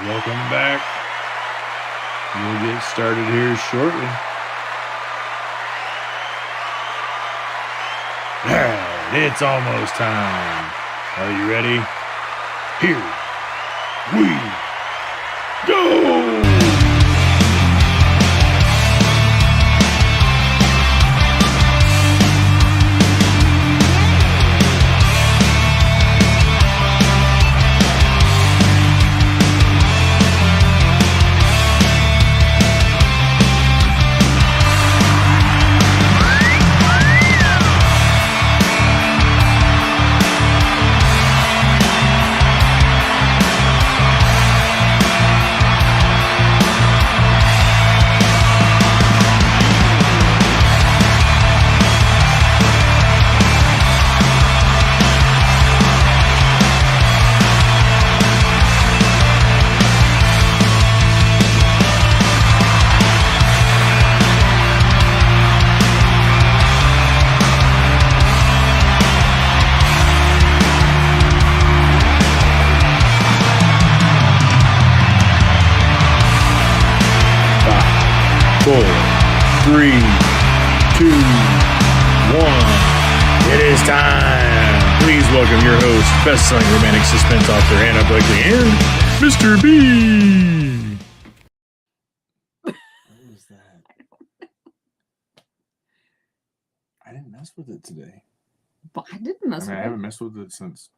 Welcome back. We'll get started here shortly. Alright, it's almost time. Are you ready? Here we go! Four, three, two, one. It is time. Please welcome your host, best-selling romantic suspense author Anna Blakely, and Mr. B. What was that? I didn't mess with it today. But I didn't mess with it. I haven't messed with it since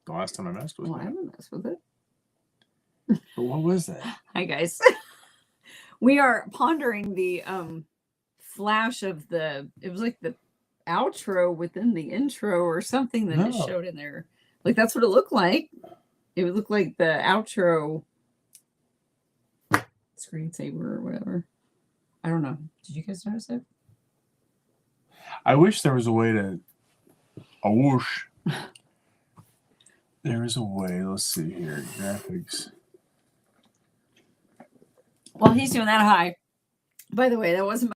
the last time I messed with it. Well, I haven't messed with it. But what was that? Hi, guys. We are pondering the flash of it was like the outro within the intro or something that it showed in there. Like, that's what it looked like. It would look like the outro screensaver or whatever. I don't know. Did you guys notice it? I wish there was a way to... A whoosh. There is a way. Let's see here. Graphics. Well, he's doing that high. By the way, that wasn't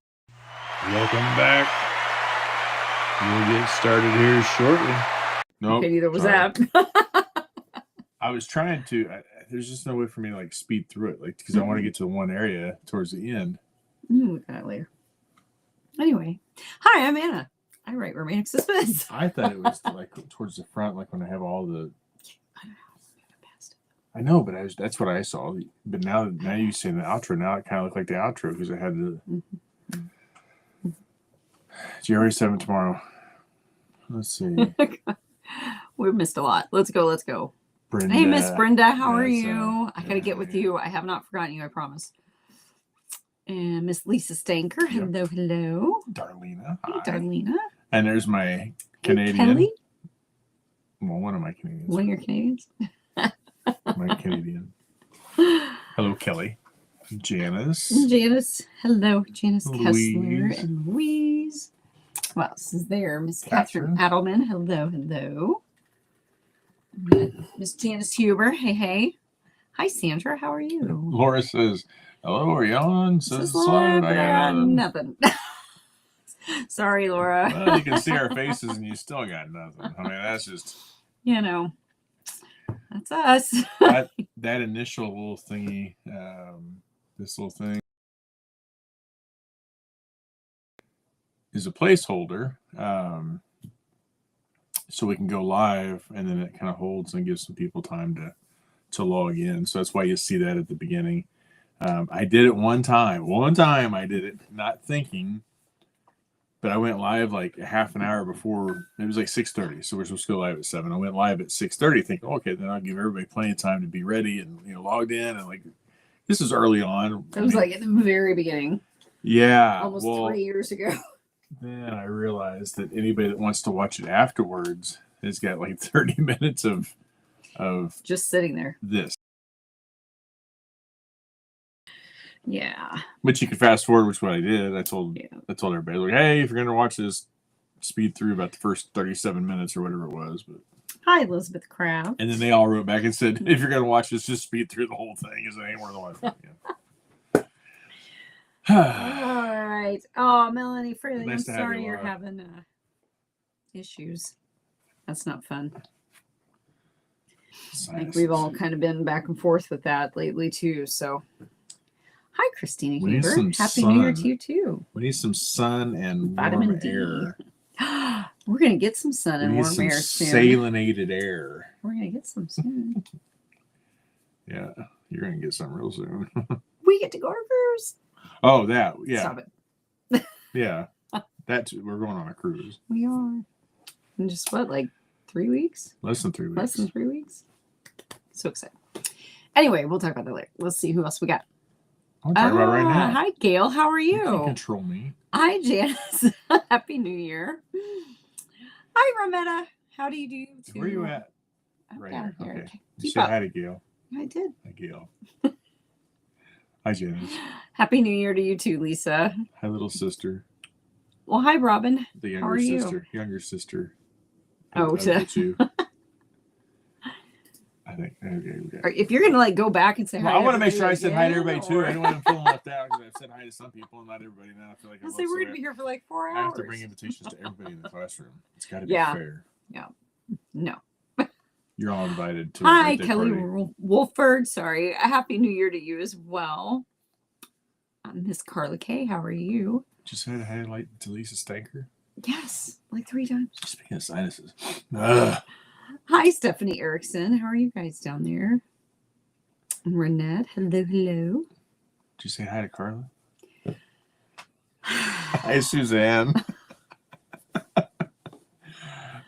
Welcome back. We'll get started here shortly. Nope. okay, neither was that. I was trying to... there's just no way for me to, like, speed through it. Like, because I want to get to one area towards the end. Look at that later. Anyway. Hi, I'm Anna. I write romantic suspense. I thought it was, like, towards the front, like, when I have all the... I know, but that's what I saw. But now you say the outro. Now it kind of looked like the outro because I had the January 7th tomorrow. Let's see. We've missed a lot. Let's go. Brenda. Hey, Miss Brenda, how are Yes, you? I gotta get with you. I have not forgotten you, I promise. And Miss Lisa Stanker, hello. Darlena. Hey, Hi. Darlena. And there's my Canadian. Kelly? Well, one of my Canadians. One of your Canadians? My Canadian. Hello, Kelly. Janice. Janice. Hello, Janice Louise. Kessler and Louise. What else is there? Miss Catherine Adelman. Hello. Miss Janice Huber. Hey. Hi, Sandra. How are you? Laura says, hello, are you on? Says Laura, I got nothing. Sorry, Laura. Well, you can see our faces and you still got nothing. I mean, that's just... That's us. that initial little thingy, this little thing is a placeholder, so we can go live, and then it kind of holds and gives some people time to log in. So that's why you see that at the beginning. I did it one time I did it not thinking, but I went live like a half an hour before. It was like 6:30, so we're supposed to go live at 7. I went live at 6:30 thinking, okay, then I'll give everybody plenty of time to be ready and logged in. And like, this is early on. It was like at the very beginning. Yeah. Almost 3 years ago. Then I realized that anybody that wants to watch it afterwards has got like 30 minutes of just sitting there. This. Yeah. But you could fast forward, which is what I did. I told everybody, like, hey, if you're going to watch this, speed through about the first 37 minutes or whatever it was. But hi, Elizabeth Crab. And then they all wrote back and said, if you're going to watch this, just speed through the whole thing because it ain't worth watching. All right. Oh, Melanie Freeling, Nice I'm sorry you're having issues. That's not fun. I think we've all kind of been back and forth with that lately too. So, hi, Christina We need Heber. some Happy New Year sun. to you too. We need some sun and Vitamin warm D. air. We're gonna get some sun We and need warm some air soon. salinated air. We're gonna get some soon. Yeah, you're gonna get some real soon. We get to go on a cruise. Oh, that yeah. Stop it. Yeah, we're going on a cruise. We are. In just what, like 3 weeks? Less than 3 weeks. Less than 3 weeks. So excited. Anyway, we'll talk about that later. Let's see who else we got. I'm talking about it right now. Hi, Gail. How are You you? can't control me. Hi, Janice. Happy New Year. Hi, Rometta. How do you do? Where are you at? I'm Right down here. here. Okay. You Keep say up. hi to Gail. I did. Hi, Gail. Hi, Janice. Happy New Year to you too, Lisa. Hi, little sister. Well, hi, Robin. The How are younger you? sister. Younger sister. Oh, of the two. I think. Okay. If you're gonna like go back and say hi, I want to make everybody sure I said hi to again, everybody too. or- I don't want to feel left out because I've said hi to some people and not everybody. Now I feel like I'll say we're gonna be here for like 4 hours. I have to bring invitations to everybody in the classroom. It's got to be Yeah. fair. No. You're all invited to. A Hi, birthday Kelly party. Wolford. Sorry. A happy New Year to you as well. Miss Carla K. How are you? Just said hi to Lisa Stanker. Yes, like 3 times. Speaking of sinuses. Ugh. Hi, Stephanie Erickson. How are you guys down there? And Renette. Hello, hello. Did you say hi to Carla? Hi, Suzanne.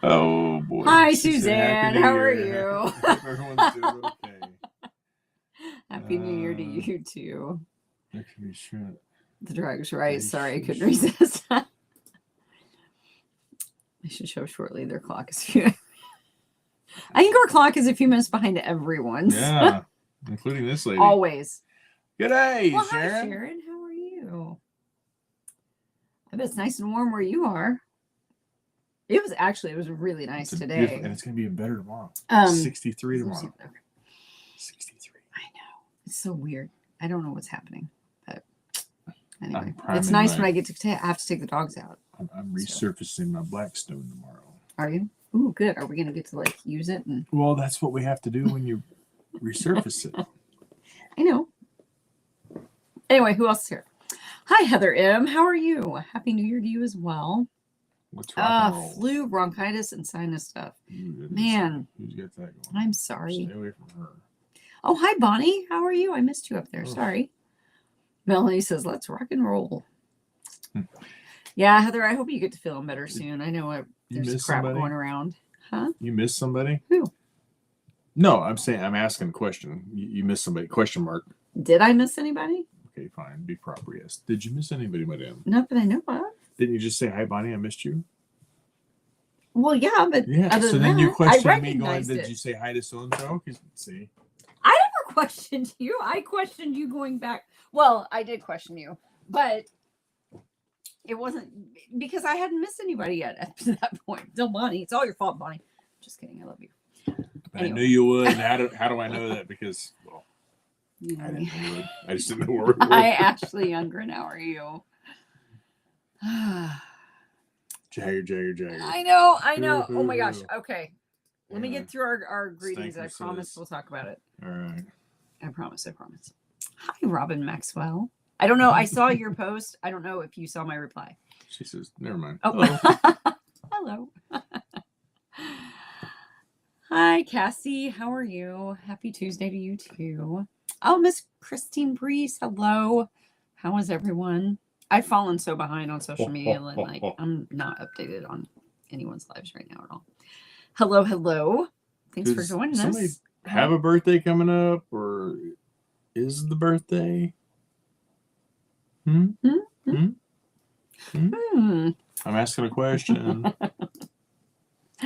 Oh boy. Hi, She said, Suzanne. "Happy New How are Year." you? Hope everyone's doing okay. Happy New Year to you too. That can be shit. The drag's right. Ay, Sorry, I sheesh. couldn't resist. I should show shortly. Their clock is few. I think our clock is a few minutes behind everyone's. Yeah, including this lady. Always. Good day, Well, Sharon. hi, Sharon. How are you? I bet it's nice and warm where you are. It was really nice It's today. beautiful, and it's going to be better tomorrow. 63 tomorrow. Okay. 63. I know. It's so weird. I don't know what's happening. But anyway, priming it's nice my- when I get to have to take the dogs out. I'm resurfacing my Blackstone tomorrow. Are you? Ooh, good. Are we going to get to like use it? And Well, that's what we have to do when you resurface it. I know. Anyway, who else is here? Hi, Heather M. How are you? Happy New Year to you as well. What's rock and roll? Flu, bronchitis, and sinus stuff. Ooh, goodness. Man, Who's got that going? I'm sorry. Stay away from her. Oh, hi, Bonnie. How are you? I missed you up there. Oh. Sorry. Melanie says, let's rock and roll. Hmm. Yeah, Heather, I hope you get to feeling better soon. I know You there's miss crap somebody? going around. Huh? You miss somebody? Who? No, I'm asking a question. You miss somebody? Question mark. Did I miss anybody? Okay, fine. Be proper, yes. Did you miss anybody, madam? Not that I know of. Didn't you just say, hi, Bonnie, I missed you? Well, yeah, but Yeah. other So than then that, you I questioned me going, recognized did it. you say hi to so-and-so? See? I never questioned you. I questioned you going back. Well, I did question you, but it wasn't because I hadn't missed anybody yet at that point. Still, Bonnie, it's all your fault, Bonnie. Just kidding. I love you. I Anyway. knew you would. And how do I know that? Because, well, You know I me. didn't know you would. I just didn't know where we were. Hi, Ashley Youngren. How are you? Jagger. I know. Oh my gosh. Okay. Let me Yeah. get through our greetings. I Stanker promise says- we'll talk about it. All right. I promise. Hi, Robin Maxwell. I don't know. I saw your post. I don't know if you saw my reply. She says, never mind. Oh, Hello. hello. Hi, Cassie. How are you? Happy Tuesday to you too. Oh, Miss Christine Breeze. Hello. How is everyone? I've fallen so behind on social media. Like I'm not updated on anyone's lives right now at all. Hello. Thanks for Does joining somebody us. have a birthday coming up, or is the birthday? I'm asking a question.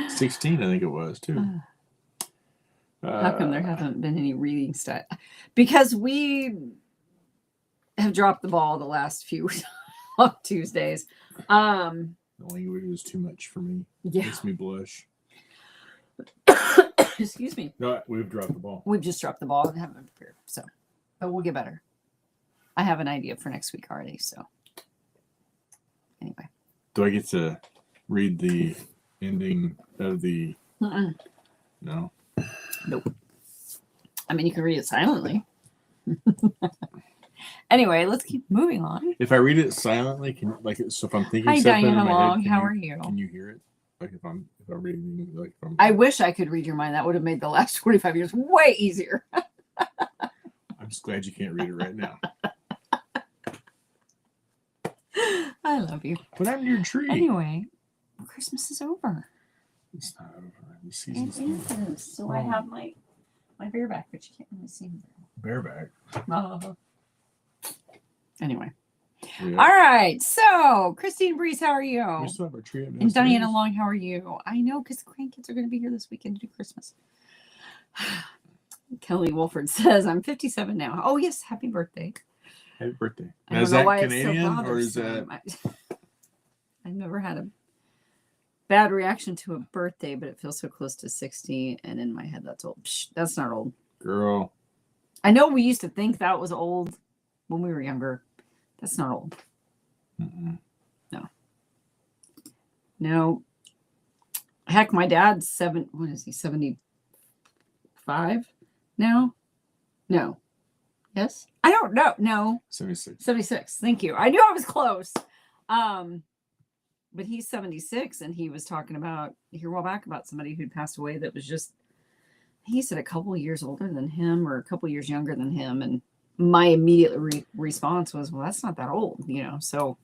16, I think it was too. How come there haven't been any reading stuff? Because we have dropped the ball the last few Tuesdays. The language is too much for me. Yeah. Makes me blush. Excuse me. No, we've dropped the ball. We've just dropped the ball and haven't been prepared. So, but we'll get better. I have an idea for next week already. So, anyway. Do I get to read the ending of the? Mm-mm. No. Nope. I mean, you can read it silently. Anyway, let's keep moving on. If I read it silently, so if I'm thinking Hi, something in Diana my Long. head, How are you? Can you hear it? Like if I'm reading, like if I'm. I wish I could read your mind. That would have made the last 45 years way easier. I'm just glad you can't read it right now. I love you. But I'm your tree. Anyway, Christmas is over. It's not over. The It season's over. is. So I have my bareback, but you can't really see me. Bareback. Anyway. Yeah. All right. So, Christine Breeze, how are you? We still have our tree up And Diana downstairs. Long, how are you? I know, because the grandkids are going to be here this weekend to do Christmas. Kelly Wolford says, I'm 57 now. Oh, yes. Happy birthday. Happy birthday. I Now, don't is know that why Canadian it's so or is bothersome. that? I've never had a bad reaction to a birthday, but it feels so close to 60. And in my head, that's old. Psh, that's not old. Girl. I know we used to think that was old when we were younger. That's not old. Mm-mm. No. Heck, my dad's 75 now? No. Yes? I don't know. No. 76. 76. Thank you. I knew I was close. But he's 76, and he was talking about here a while back about somebody who'd passed away that was just, he said a couple of years older than him or a couple of years younger than him. And my immediate response was, well, that's not that old, so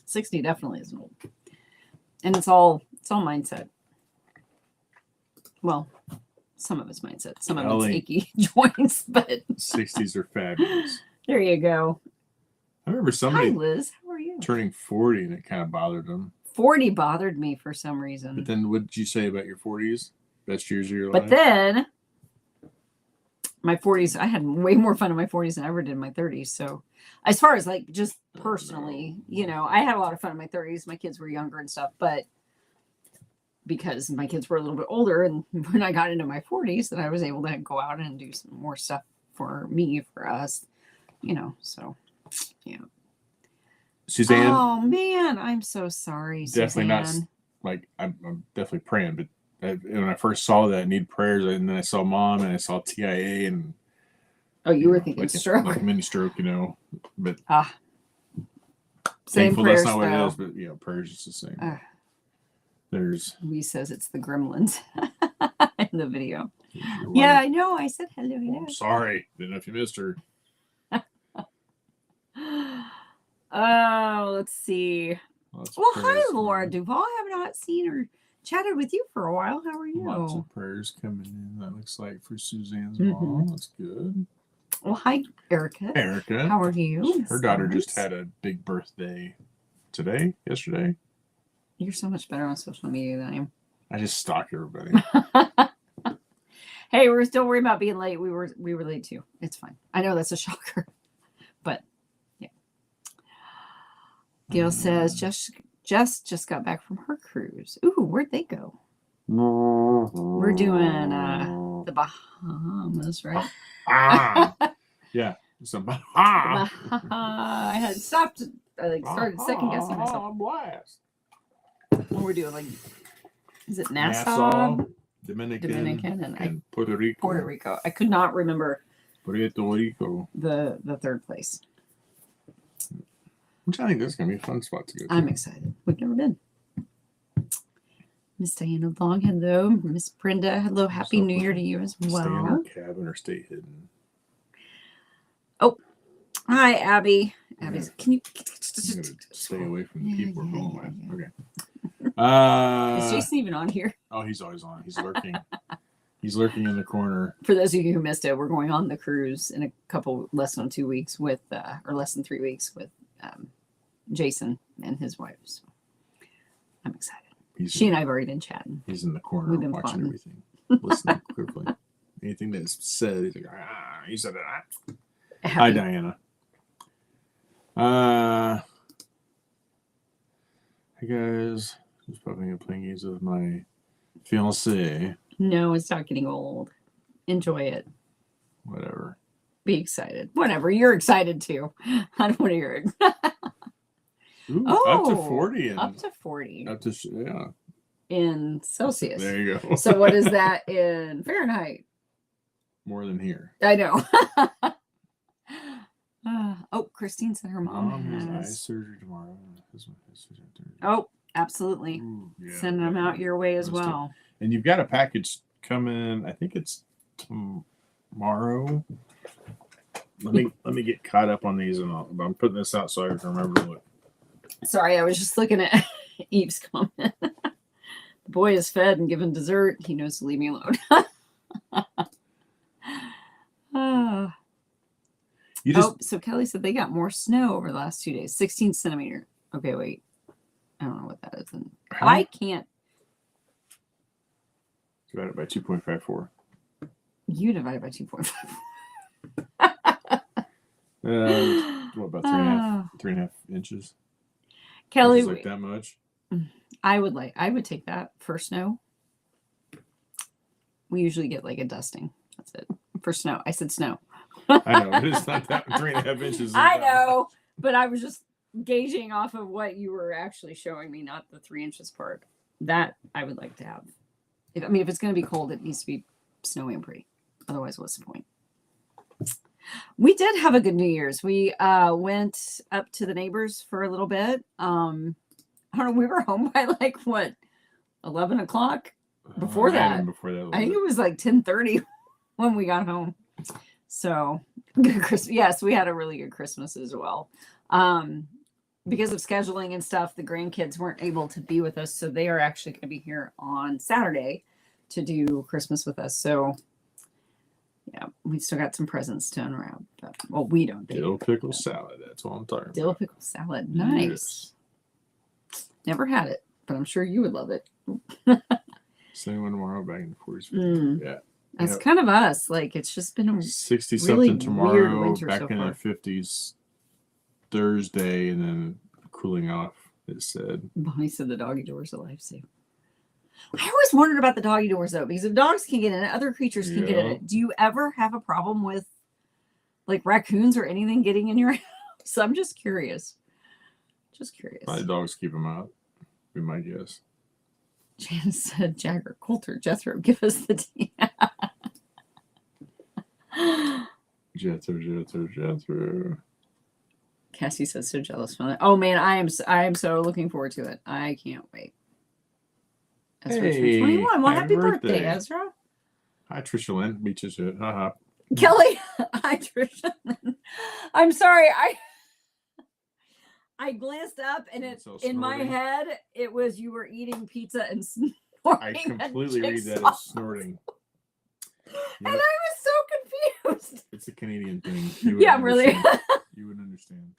60 definitely isn't old. And it's all mindset. Well, some of it's mindset, some of it's achy joints, but 60s are fabulous. There you go. I remember somebody Hi, Liz. How are you? turning 40 and it kind of bothered them. 40 bothered me for some reason. But then what did you say about your 40s? Best years of your life? But then my 40s, I had way more fun in my 40s than I ever did in my 30s. So as far as like just personally, I had a lot of fun in my 30s. My kids were younger and stuff, but because my kids were a little bit older, and when I got into my 40s, then I was able to go out and do some more stuff for me, for us, so yeah. Suzanne. Oh man, I'm so sorry. Definitely Suzanne. not like I'm definitely praying, but when I first saw that, I need prayers, and then I saw Mom and I saw TIA and you were thinking like stroke, like a mini stroke, but same thankful prayers. that's not what though. it is, but prayers is the same. There's Lee says it's the gremlins in the video. Yeah, I know. I said hello. I'm sorry. Didn't know if you missed her. Oh, let's see. Well, hi, Laura Duval. I have not seen or chatted with you for a while. How are you? Lots of prayers coming in. That looks like for Suzanne's mom. That's good. Well, hi, Erica. Erica. How are you? Her daughter just had a big birthday yesterday. You're so much better on social media than I am. I just stalk everybody. Hey, we're still worried about being late. We were late too. It's fine. I know that's a shocker, but yeah. Gail says just got back from her cruise. Ooh, where'd they go? We're doing the Bahamas, right? Yeah. I had stopped. I started second guessing myself. Blast. What we're doing, is it Nassau? Dominican and Puerto Rico. Puerto Rico. I could not remember Puerto Rico. the third place. Which I think that's gonna be a fun spot to go to. I'm excited. We've never been. Miss Diana Long, hello. Miss Brenda, hello. Happy New Year to you as well. Stay in our cabin or stay hidden. Oh, hi, Abby. Abby's. Can you stay away from the people we're going with? Okay. Is Jason even on here? Oh, he's always on. He's lurking. He's lurking in the corner. For those of you who missed it, we're going on the cruise in a couple less than 2 weeks with, or less than 3 weeks with Jason and his wife. So I'm excited. She and I have already been chatting. He's in the corner watching plotting. everything, listening carefully. Anything that's said, he's like, he said that. Hi, Diana. Hey guys, just popping up playing games with my fiance. No, it's not getting old. Enjoy it. Whatever. Be excited. Whatever. You're excited too. I don't want to hear it. Ooh, up to 40. Up to 40. Yeah. In Celsius. There you go. So what is that in Fahrenheit? more than here. I know. Christine said her mom has eye has. surgery tomorrow. Oh, absolutely. Ooh, yeah, Sending them out your way as Those two. well. And you've got a package coming. I think it's tomorrow. Let me get caught up on these, and I'm putting this out so I can remember what. Sorry, I was just looking at Eve's comment. The boy is fed and given dessert. He knows to leave me alone. So Kelly said they got more snow over the last 2 days. 16 centimeter. Okay, wait. I don't know what that is. I can't. Divided by 2.54. You divided by 2.5. What about 3.5 inches? Kelly, like that much? I would take that for snow. We usually get like a dusting. That's it for snow. I said snow. I know, but it's not that 3.5 inches. I know, but I was just gauging off of what you were actually showing me, not the 3 inches part. That I would like to have. If it's going to be cold, it needs to be snowy and pretty. Otherwise, what's the point? We did have a good New Year's. We went up to the neighbors for a little bit. I don't know. We were home by 11 o'clock. Before that, I think it was 10:30 when we got home. So good Christmas. Yes, we had a really good Christmas as well. Because of scheduling and stuff, the grandkids weren't able to be with us, so they are actually going to be here on Saturday to do Christmas with us. So yeah, we still got some presents to unwrap. But, we don't. Dill pickle salad. That's what I'm talking about. Dill pickle salad. Nice. Yes. Never had it, but I'm sure you would love it. Same one tomorrow, back in the 40s. Yeah. That's kind of us. It's just been a 60 really something tomorrow, weird winter back so in far. the 50s Thursday, and then cooling off, it said. Bonnie said the doggy door is a lifesaver. I always wondered about the doggy doors though, because if dogs can get in it, other creatures can get in it. Do you ever have a problem with raccoons or anything getting in your house? I'm just curious. Probably dogs keep them out. We might guess. Janice said, Jagger, Coulter, Jethro, give us the tea. Jethro. Cassie says, so jealous. Oh man, I am so looking forward to it. I can't wait. Ezra 21. Well, happy birthday, Ezra. Hi, Trisha Lynn. Meet you soon. Haha. Kelly. Hi, Trisha Lynn. I'm sorry. I glanced up and in my head it was you were eating pizza and snorting. I completely read that as snorting. And I was so confused. It's a Canadian thing. Really. You wouldn't understand.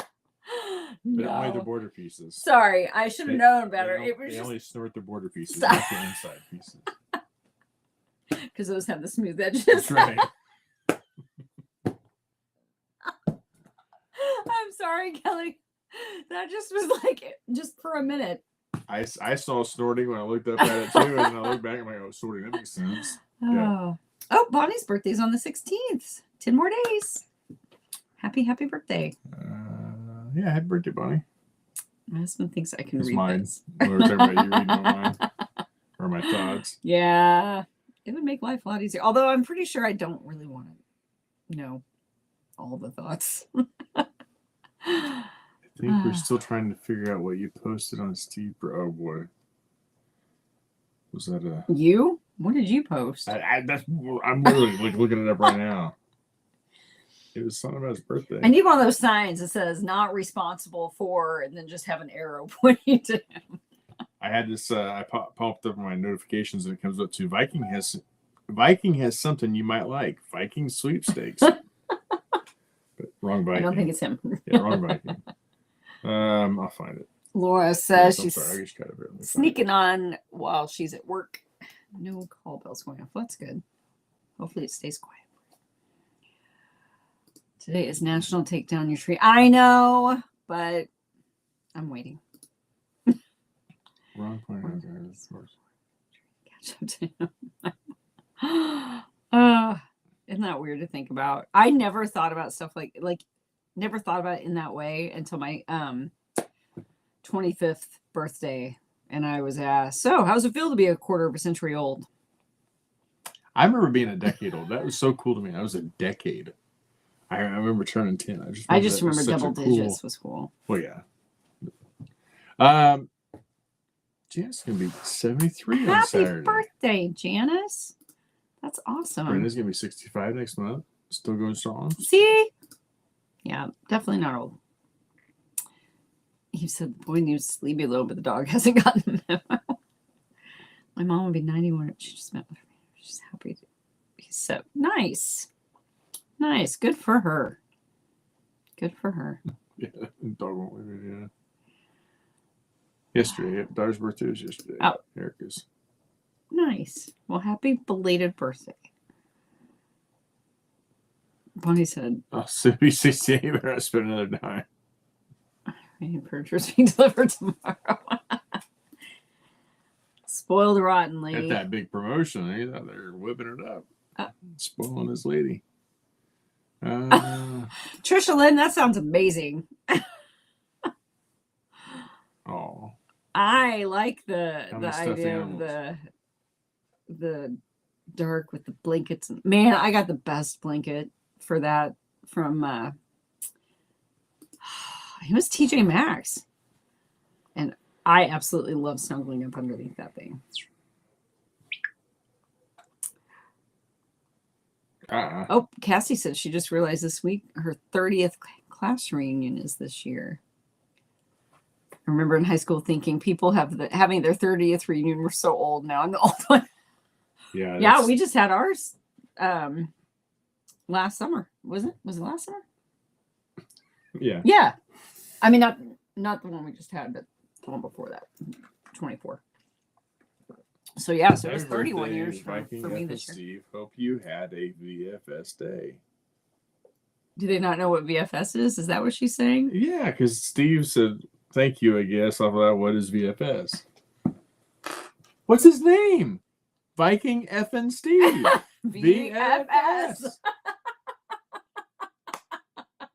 No. But only the border pieces. Sorry, I should have known better. They only snort the border pieces, not the inside pieces. Because those have the smooth edges. That's right. I'm sorry, Kelly. That just was just for a minute. I saw snorting when I looked up at it too, and then I looked back and I'm like, snorting, that makes sense. Oh. Yeah. Oh, Bonnie's birthday's on the 16th. 10 more days. Happy birthday. Yeah, happy birthday, Bonnie. My husband thinks I can read mine. this. Or you read mine. Or my thoughts. Yeah. It would make life a lot easier. Although I'm pretty sure I don't really want to know all the thoughts. I think we're still trying to figure out what you posted on Steve. Oh boy. Was that a you? What did you post? I'm literally looking it up right now. It was something about his birthday. I need one of those signs that says "not responsible for," and then just have an arrow pointing to him. I had this. I popped up my notifications, and it comes up to Viking has something you might like. Viking sweepstakes. But wrong Viking. I don't think it's him. Yeah, wrong Viking. I'll find it. Laura says I she's just got it. sneaking on while she's at work. No call bells going off. That's good. Hopefully it stays quiet. Today is National Take Down Your Tree. I know, but I'm waiting. Wrong point. Catch up to him. Isn't that weird to think about? I never thought about stuff never thought about it in that way until my 25th birthday. And I was asked, so how's it feel to be a quarter of a century old? I remember being a decade old. That was so cool to me. I was a decade. I remember turning 10. I just remember double digits was cool. Well, yeah. Janice is going to be 73 on Saturday. Happy birthday, Janice. That's awesome. Brenda's going to be 65 next month. Still going strong. See? Yeah, definitely not old. He said the boy needs to sleep a little, but the dog hasn't gotten the memo. My mom would be 91. She just met with me. She's happy to be so nice. Nice. Good for her. Good for her. Yeah, dog won't leave it, yeah. Yesterday. Daughter's birthday was yesterday. Oh. Erica's. Nice. Well, happy belated birthday. Bonnie said, Oh, so be 68, but I spend another dime. Purchase being delivered tomorrow. Spoiled rotten lady. At that big promotion, he's out there whipping it up. Spoiling this lady. Trisha Lynn, that sounds amazing. Oh. I like the many stuffed idea animals? of the dark with the blankets. Man, I got the best blanket for that from it was TJ Maxx. And I absolutely love snuggling up underneath that thing. Oh, Cassie said she just realized this week her 30th class reunion is this year. I remember in high school thinking people having their 30th reunion were so old. Now I'm the old one. Yeah. Yeah, we just had ours last summer. Was it last summer? Yeah. Yeah. I mean, not the one we just had, but the one before that, 24. So yeah, so it was 31 years for me this year. Steve, hope you had a VFS day. Do they not know what VFS is? Is that what she's saying? Yeah, because Steve said, thank you, I guess, off of that. What is VFS? What's his name? Viking effing Steve. VFS.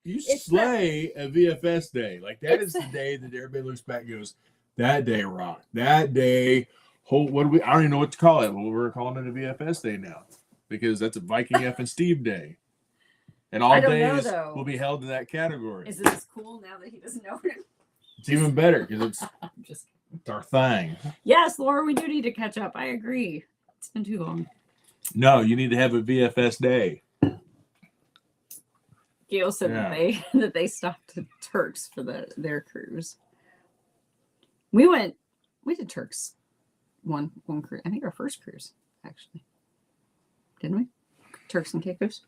You slay a VFS day. Like, that is the day that everybody looks back and goes, that day rocked. That day, I don't even know what to call it. Well, we're calling it a VFS day now because that's a Viking effing Steve day. And all days will be held in that category. Is it as cool now that he doesn't know it? It's even better because it's our thing. Yes, Laura, we do need to catch up. I agree. It's been too long. No, you need to have a VFS day. Gail said that they stopped at Turks for their cruise. We did Turks one cruise. I think our first cruise, actually. Didn't we? Turks and Caicos?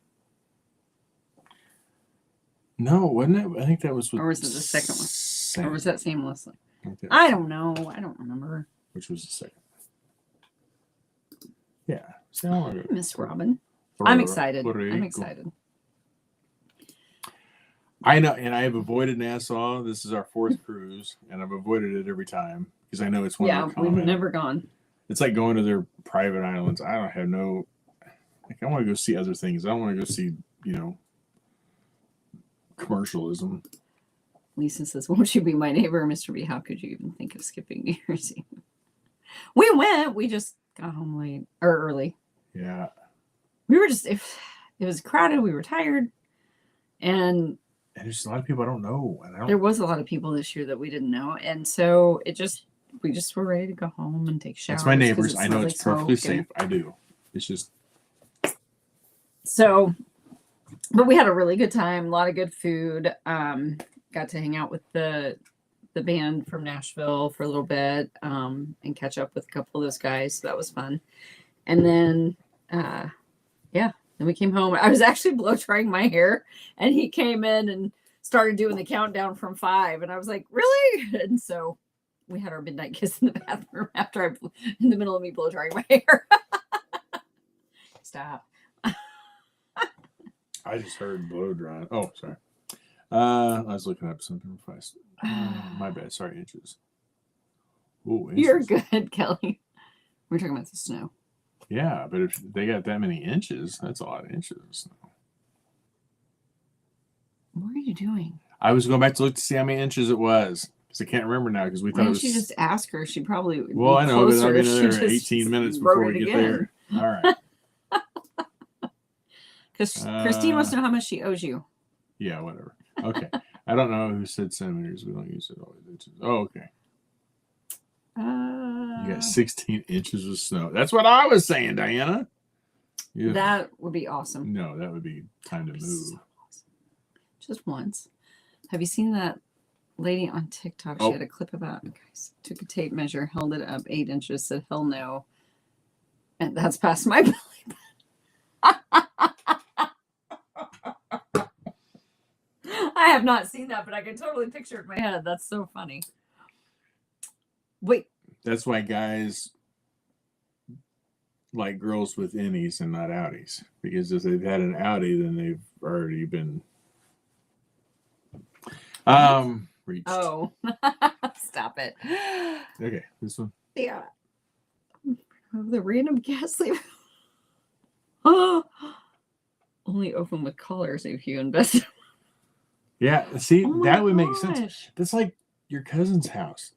No, wasn't it? I think that was with... Or was it the second one? Or was that same Leslie? Okay. I don't know. I don't remember. Which was the second? Yeah. Miss Robin. I'm excited. I know, and I have avoided Nassau. This is our fourth cruise, and I've avoided it every time because I know it's one of the we've never gone. It's like going to their private islands. I don't have no... Like, I want to go see other things. I don't want to go see, commercialism. Lisa says, won't you be my neighbor, Mr. B? How could you even think of skipping New Year's Eve? We went. We just got home late or early. Yeah. We were just, if it was crowded, we were tired. And there's a lot of people I don't know. There was a lot of people this year that we didn't know. And so we just were ready to go home and take showers. It's my neighbors. I know it's perfectly safe. I do. It's just. So, but we had a really good time. A lot of good food. Got to hang out with the band from Nashville for a little bit and catch up with a couple of those guys. So that was fun. And then, then we came home. I was actually blow drying my hair, and he came in and started doing the countdown from 5. And I was like, really? And so we had our midnight kiss in the bathroom in the middle of me blow drying my hair. Stop. I just heard blow drying. Oh, sorry. I was looking up something. My bad. Sorry, inches. Ooh, inches. You're good, Kelly. We're talking about the snow. Yeah, but if they got that many inches, that's a lot of inches of snow. What are you doing? I was going back to look to see how many inches it was because I can't remember now because we thought it was. Why don't you just ask her? She probably would I know, but I'll be there in 18 minutes before we get there. All right. Because Christine wants to know how much she owes you. Yeah, whatever. Okay. I don't know who said centimeters. We don't use it always. Oh, okay. You got 16 inches of snow. That's what I was saying, Diana. Yeah. That would be awesome. No, that would be time to move. So awesome. Just once. Have you seen that lady on TikTok? She had a clip about guys took a tape measure, held it up 8 inches, said hell no. And that's past my belly button. I have not seen that, but I can totally picture it in my head. That's so funny. Wait. That's why guys like girls with innies and not outies. Because if they've had an outie, then they've already been reached. Oh. Stop it. Okay, this one. Yeah. The random gas leak. Oh. Only open with collars if you invest. Yeah, see, that would make gosh. sense. That's like your cousin's house.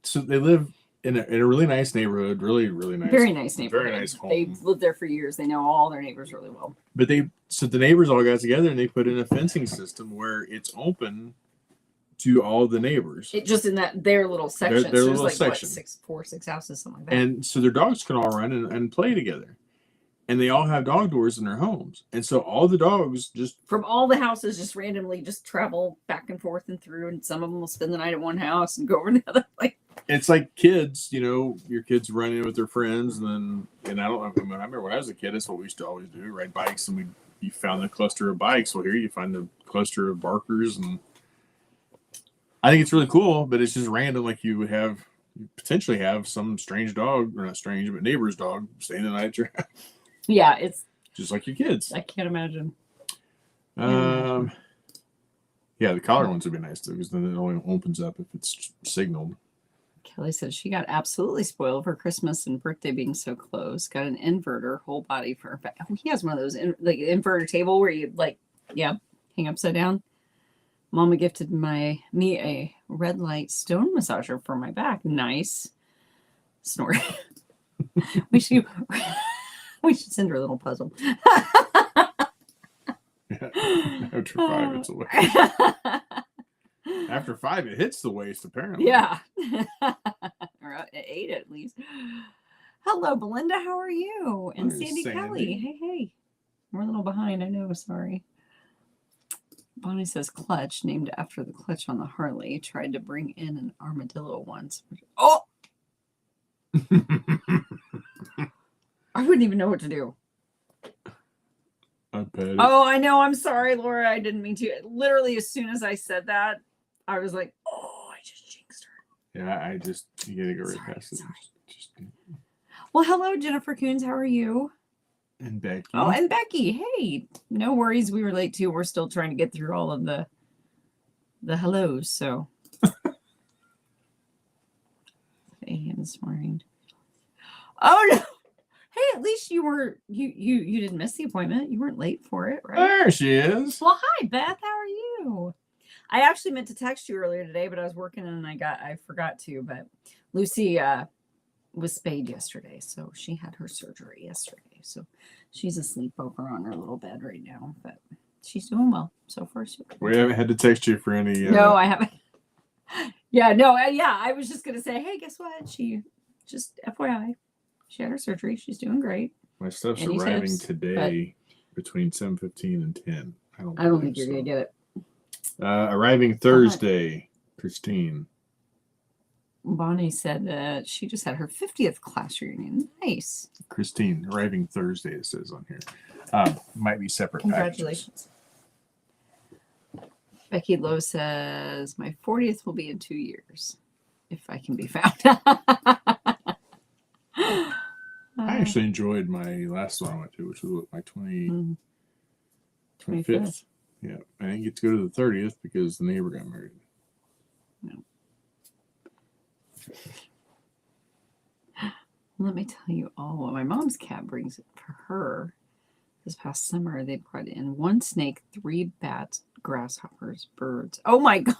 So they live in a really nice neighborhood, really, really nice. Very nice neighborhood. Very nice home. They've lived there for years. They know all their neighbors really well. But so the neighbors all got together and they put in a fencing system where it's open to all the neighbors. It just in their little section. Their so little there's like section. What, 6 houses, something like that. And so their dogs can all run and play together. And they all have dog doors in their homes. And so all the dogs just... From all the houses, just randomly just travel back and forth and through. And some of them will spend the night at one house and go over to the other. Like, it's like kids, your kids run in with their friends. And I remember when I was a kid, that's what we used to always do, ride bikes. And you found the cluster of bikes. Well, here you find the cluster of barkers. And I think it's really cool, but it's just random. Like you potentially have some strange dog, or not strange, but neighbor's dog staying the night at your house. yeah, it's just like your kids. I can't imagine. Yeah, the collar ones would be nice too, because then it only opens up if it's signaled. Kelly said she got absolutely spoiled for Christmas and birthday being so close. Got an inverter, whole body for her back. Oh, he has one of those like inverter table where you hang upside down. Mama gifted me a red light stone massager for my back. Nice. Snort. we should send her a little puzzle. After 5, it's away. After 5, it hits the waist, apparently. Yeah. Or at 8 at least. Hello, Belinda. How are you? And Sandy Kelly. Hey. We're a little behind. I know. Sorry. Bonnie says clutch, named after the clutch on the Harley. Tried to bring in an armadillo once. Oh! I wouldn't even know what to do. I bet it. Oh, I know. I'm sorry, Laura. I didn't mean to. Literally, as soon as I said that, I was like, oh, I just jinxed her. Yeah, you gotta go right past it. Well, hello, Jennifer Coons. How are you? And Becky. Oh, and Becky. Hey, no worries. We were late too. We're still trying to get through all of the hellos. So, a.m. this morning. Oh no! Hey, at least you didn't miss the appointment. You weren't late for it, right? There she is. Well, hi Beth. How are you? I actually meant to text you earlier today, but I was working and I forgot to. But Lucy was spayed yesterday, so she had her surgery yesterday. So she's asleep over on her little bed right now, but she's doing well so far. So We haven't had to text you for any. No, I haven't. Yeah, no, yeah. I was just gonna say, hey, guess what? She just FYI, she had her surgery. She's doing great. My stuff's Any arriving tips? today between 7:15 and 10. I don't think you're gonna get it. Arriving Thursday, Christine. Bonnie said that she just had her 50th class reunion. Nice. Christine, arriving Thursday, it says on here. Might be separate. Congratulations. Packages. Becky Lowe says, my 40th will be in 2 years, if I can be found. I actually enjoyed my last one I went to, which was my 25th. Yeah, I didn't get to go to the 30th because the neighbor got married. No. Let me tell you all what my mom's cat brings for her. This past summer, they brought in 1 snake, 3 bats, grasshoppers, birds. Oh my God.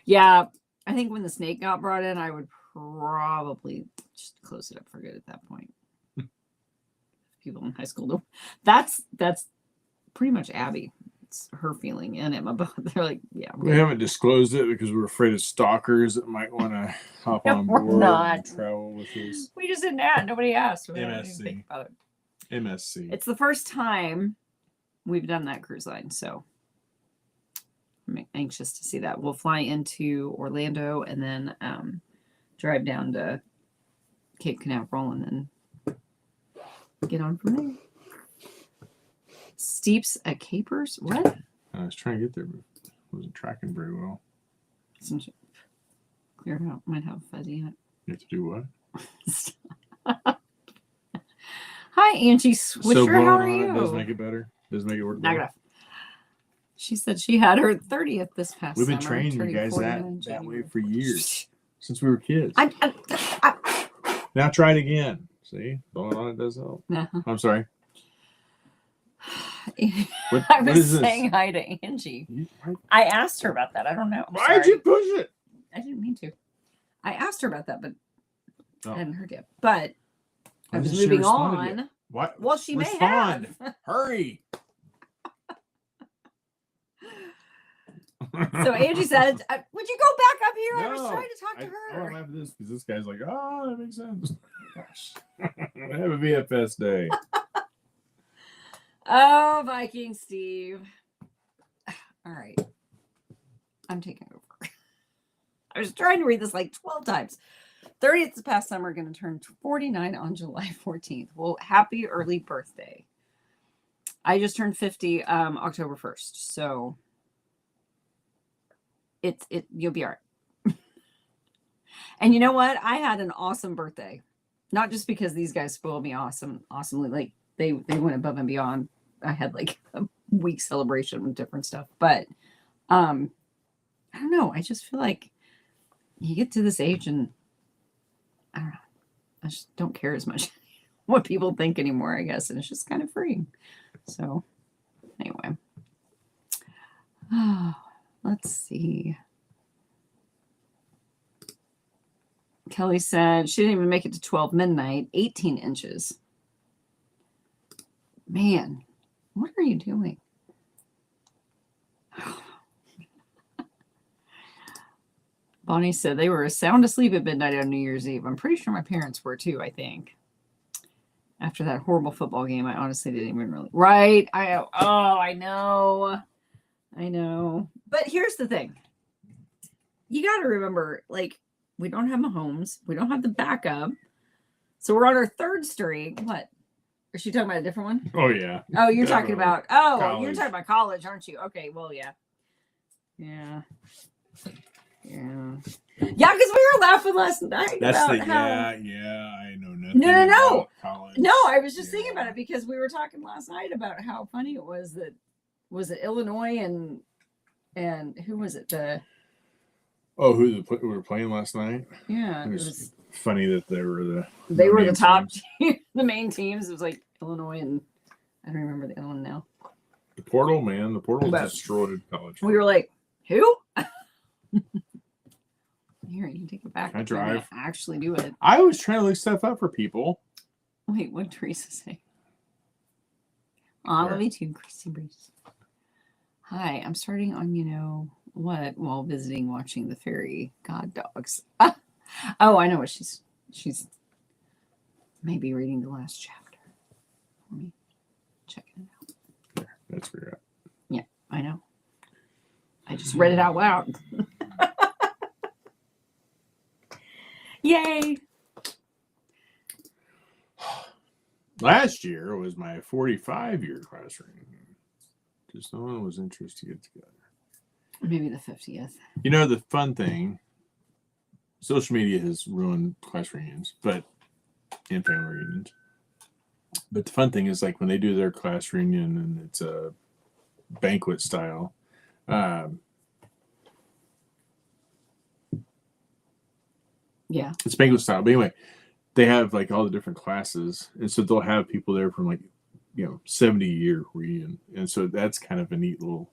Yeah, I think when the snake got brought in, I would probably just close it up for good at that point. people in high school. That's pretty much Abby. It's her feeling and Emma, but they're like, yeah. We haven't disclosed it because we're afraid of stalkers that might want to hop No, on we're board not. and travel with us. We just didn't ask. Nobody asked. We didn't even MSC. think about it. MSC. It's the first time we've done that cruise line, so I'm anxious to see that. We'll fly into Orlando and then drive down to Cape Canaveral and then get on from there. Steeps at Capers? What? I was trying to get there, but it wasn't tracking very well. Clear it out. Might have fuzzy in it. You have to do what? Hi, Angie Swisher. How are you? It does make it better. Does make it work better. Negative. She said she had her 30th this past We've been summer, training you turning guys 41 that in way January. for years. Since we were kids. I Now try it again. See? Blowing on it does help. uh-huh. I'm sorry. What, I what was is this? saying hi to Angie. I asked her about that. I don't know. I'm Why'd sorry. you push it? I didn't mean to. I asked her about that, but Oh. I hadn't heard yet. But I was Hasn't she moving responded on. yet? What? Well, she Respond. may have. Hurry. So Angie said, would you go back up here? I was No. trying to talk to I don't her. have this because this guy's like, oh, that makes sense. Have a VFS day. Oh, Viking Steve. All right. I'm taking over. I was trying to read this like 12 times. 30th this past summer, going to turn 49 on July 14th. Well, happy early birthday. I just turned 50 October 1st. So you'll be all right. And you know what? I had an awesome birthday. Not just because these guys spoiled me awesomely. Like they went above and beyond. I had like a week celebration with different stuff. But I don't know. I just feel like you get to this age and I don't know. I just don't care as much what people think anymore, I guess. And it's just kind of freeing. So anyway. Let's see. Kelly said she didn't even make it to 12 midnight, 18 inches. Man, what are you doing? Bonnie said they were sound asleep at midnight on New Year's Eve. I'm pretty sure my parents were too, I think. After that horrible football game, I honestly didn't even really. Right. I know. But here's the thing. You got to remember, like, we don't have Mahomes. We don't have the backup. So we're on our third streak. What? Is she talking about a different one? Oh, yeah. Oh, you're talking about, you're college. talking about college, aren't you? Okay, well, yeah. Yeah. Yeah, because we were laughing last night. That's about the, how... I know nothing. No. about college. No, I was just thinking Yeah. about it because we were talking last night about how funny it was that, was it Illinois and who was it? Oh, who were playing last night? Yeah, It was funny that they were the the top teams. the main teams. It was like Illinois and I don't remember the other one now. The portal, man. The portal But destroyed college. We were like, who? Here, you can take it back. Can I if you're gonna drive? actually do it. I was trying to look stuff up for people. Wait, what did Teresa say? I Where? love you too, Christy Breeze. Hi, I'm starting on, you know what, while visiting, watching the fairy god dogs. Oh, I know what she's maybe reading the last chapter for me. Checking it out. There, that's where you're at. Yeah, I know. I just read it out loud. Yay! Last year was my 45-year class reunion. Just no one was interested to get together. Maybe the 50th. You know, the fun thing, social media has ruined class reunions, and family reunions. But the fun thing is, like, when they do their class reunion and it's a banquet style, Yeah. it's banquet style. But anyway, they have, like, all the different classes. And so they'll have people there from, like, 70-year reunion. And so that's kind of a neat little,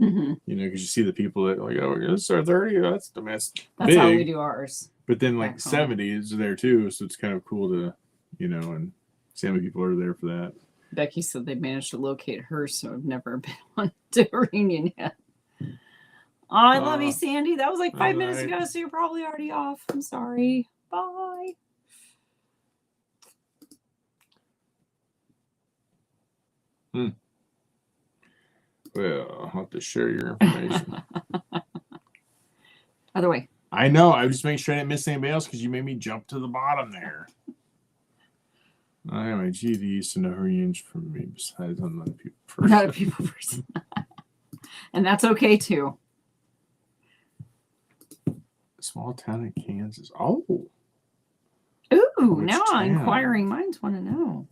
Mm-hmm. because you see the people that are like, oh, this is our 30. That's That's big. how we do ours. But then, like, back home. 70 is there too. So it's kind of cool to, and See how many people are there for that. Becky said they managed to locate her, so I've never been on to a reunion yet. Oh, I love you, Sandy. That was like 5 minutes ago, so you're probably already off. I'm sorry. Bye. Well, I'll have to share your information. Other way. I know. I was just making sure I didn't miss anybody else because you made me jump to the bottom there. I am a GD used to know her reunions from me. Besides, I'm not a people person. Not a people person. And that's okay too. Small town in Kansas. Oh. Ooh, now inquiring minds want to know.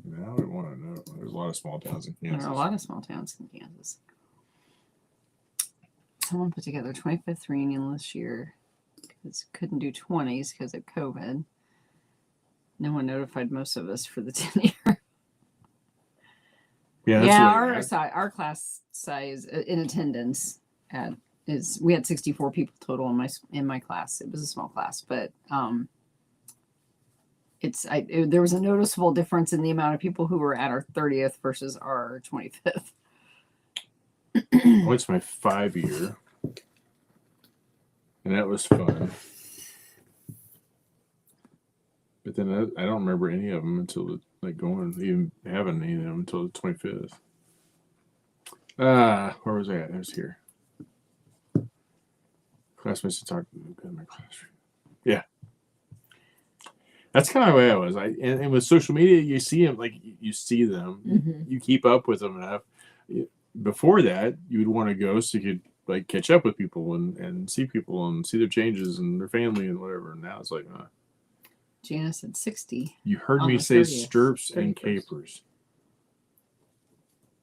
Now I want to know. There's a lot of small towns in Kansas. There are a lot of small towns in Kansas. Someone put together 25th reunion this year because couldn't do 20s because of COVID. No one notified most of us for the 10 year. Yeah, our class size in attendance we had 64 people total in my class. It was a small class, but there was a noticeable difference in the amount of people who were at our 30th versus our 25th. What's my 5-year? And that was fun. But then I don't remember any of them until even having any of them until the 25th. Where was I at? I was here. Classmates to talk in my classroom. Yeah. That's kind of the way I was. And with social media, you see them, you see them. Mm-hmm. You keep up with them enough. Before that, you would want to go so you could catch up with people and see people and see their changes and their family and whatever. And now it's like, Janice said 60. You heard me say 30th, stirps 31st. And capers.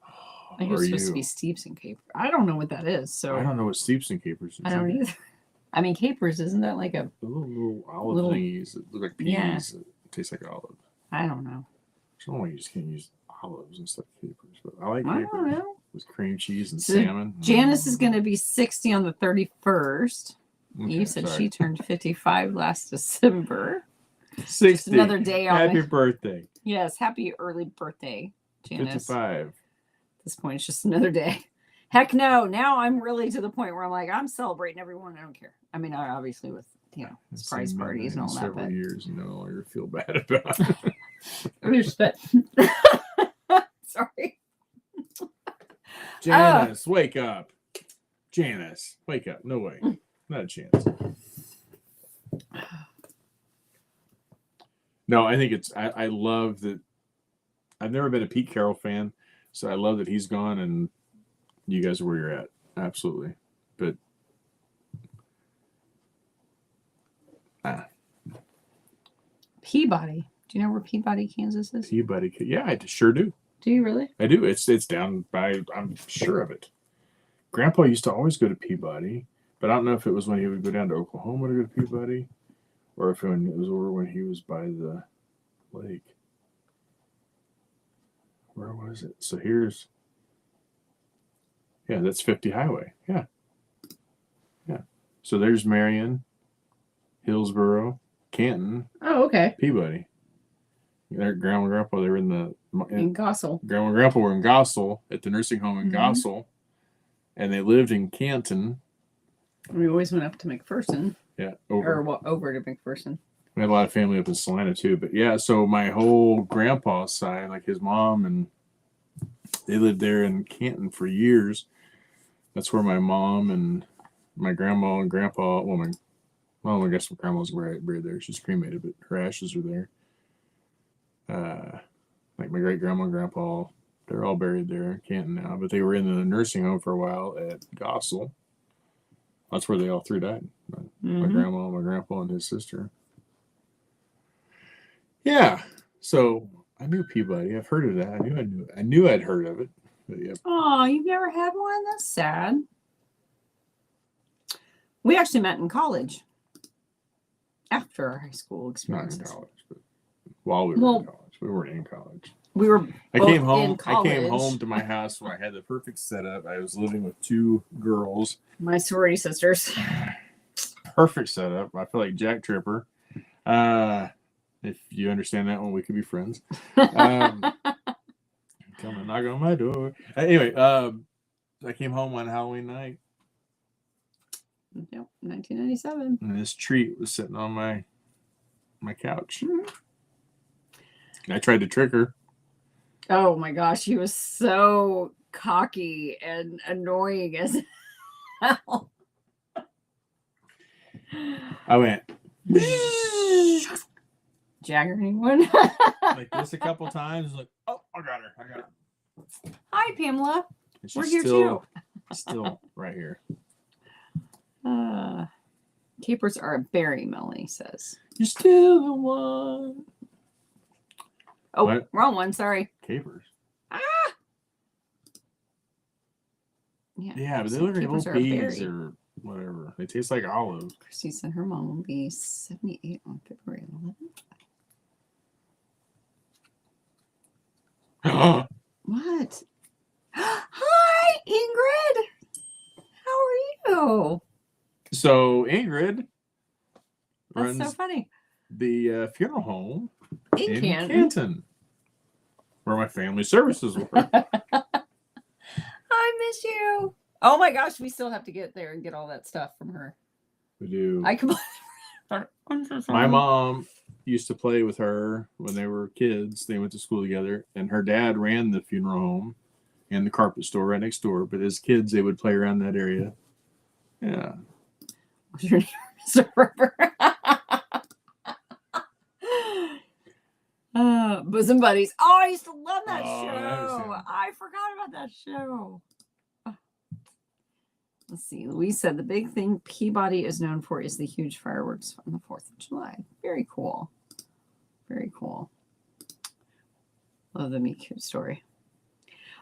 I think it was supposed to be steeps and capers. I don't know what that is. So I don't know what steeps and capers is. I don't either. I mean, capers, isn't that like a little olive thingies that look like peas? Yeah. That taste like olive. I don't know. I don't know why you just can't use olives instead of capers, but I like capers. I don't know. With cream cheese and salmon. Janice is going to be 60 on the 31st. Okay, you said she turned 55 last December. 60. Just another day on Happy birthday. Yes, happy early birthday, Janice. 55. At this point, it's just another day. Heck no. Now I'm really to the point where I'm like, I'm celebrating everyone. I don't care. I mean, obviously with, surprise parties and all that. Several years and no longer feel bad about it. Respect. Sorry. Janice, wake up. Janice, wake up. No way. Not a chance. No, I think I love that. I've never been a Pete Carroll fan, so I love that he's gone and you guys are where you're at. Absolutely. But Peabody. Do you know where Peabody, Kansas is? Peabody. Yeah, I sure do. Do you really? I do. It's down by, I'm sure of it. Grandpa used to always go to Peabody, but I don't know if it was when he would go down to Oklahoma to go to Peabody or if it was over when he was by the lake. Where was it? So that's 50 Highway. Yeah. Yeah. So there's Marion, Hillsboro, Canton. Oh, okay. Peabody. Their grandma and grandpa, they were in Gossel. Grandma and grandpa were in Gossel at the nursing home in Gossel, and they lived in Canton. We always went up to McPherson. Yeah, over to McPherson. We had a lot of family up in Salina too, but yeah. So my whole grandpa's side, like his mom, and they lived there in Canton for years. That's where my mom and my grandma and grandpa. I guess my grandma's buried there. She's cremated, but her ashes are there. Like my great grandma and grandpa, they're all buried there in Canton now, but they were in the nursing home for a while at Gossel. That's where they all three died. My grandma, my grandpa, and his sister. Yeah. So I knew Peabody. I've heard of that. I knew I'd heard of it. But yeah. Oh, you've never had one? That's sad. We actually met in college. After our high school experiences. Not in college, but while we were in college. We weren't in college. We were I came home to my house where I had the perfect setup. I was living with 2 girls. My sorority sisters. Perfect setup. I feel like Jack Tripper. If you understand that one, we could be friends. Come and knock on my door. Anyway, I came home on Halloween night. Yep, 1997. And this treat was sitting on my couch. And I tried to trick her. Oh my gosh, he was so cocky and annoying as hell. I went Jagger, anyone? like this a couple times. Like, oh, I got her. Hi, Pamela. And she's We're here too. Still right here. Capers are a berry, Melanie says. You're still the one. Oh, what? Wrong one. Sorry. Capers. Ah. Yeah, but they look like little peas or whatever. They taste like olives. Christy said her mom will be 78 on February 11th. What? Hi, Ingrid. How are you? So Ingrid That's runs so funny. the funeral home In Canton, where my family services were. I miss you. Oh my gosh, we still have to get there and get all that stuff from her. We do. I completely. My mom used to play with her when they were kids. They went to school together, and her dad ran the funeral home and the carpet store right next door. But as kids, they would play around that area. Yeah. What's your name, Mr. Rubber? Bosom Buddies. Oh, I used to love that show. I forgot about that show. Let's see. Louise said the big thing Peabody is known for is the huge fireworks on the 4th of July. Very cool. Very cool. Love the Meet Cute story.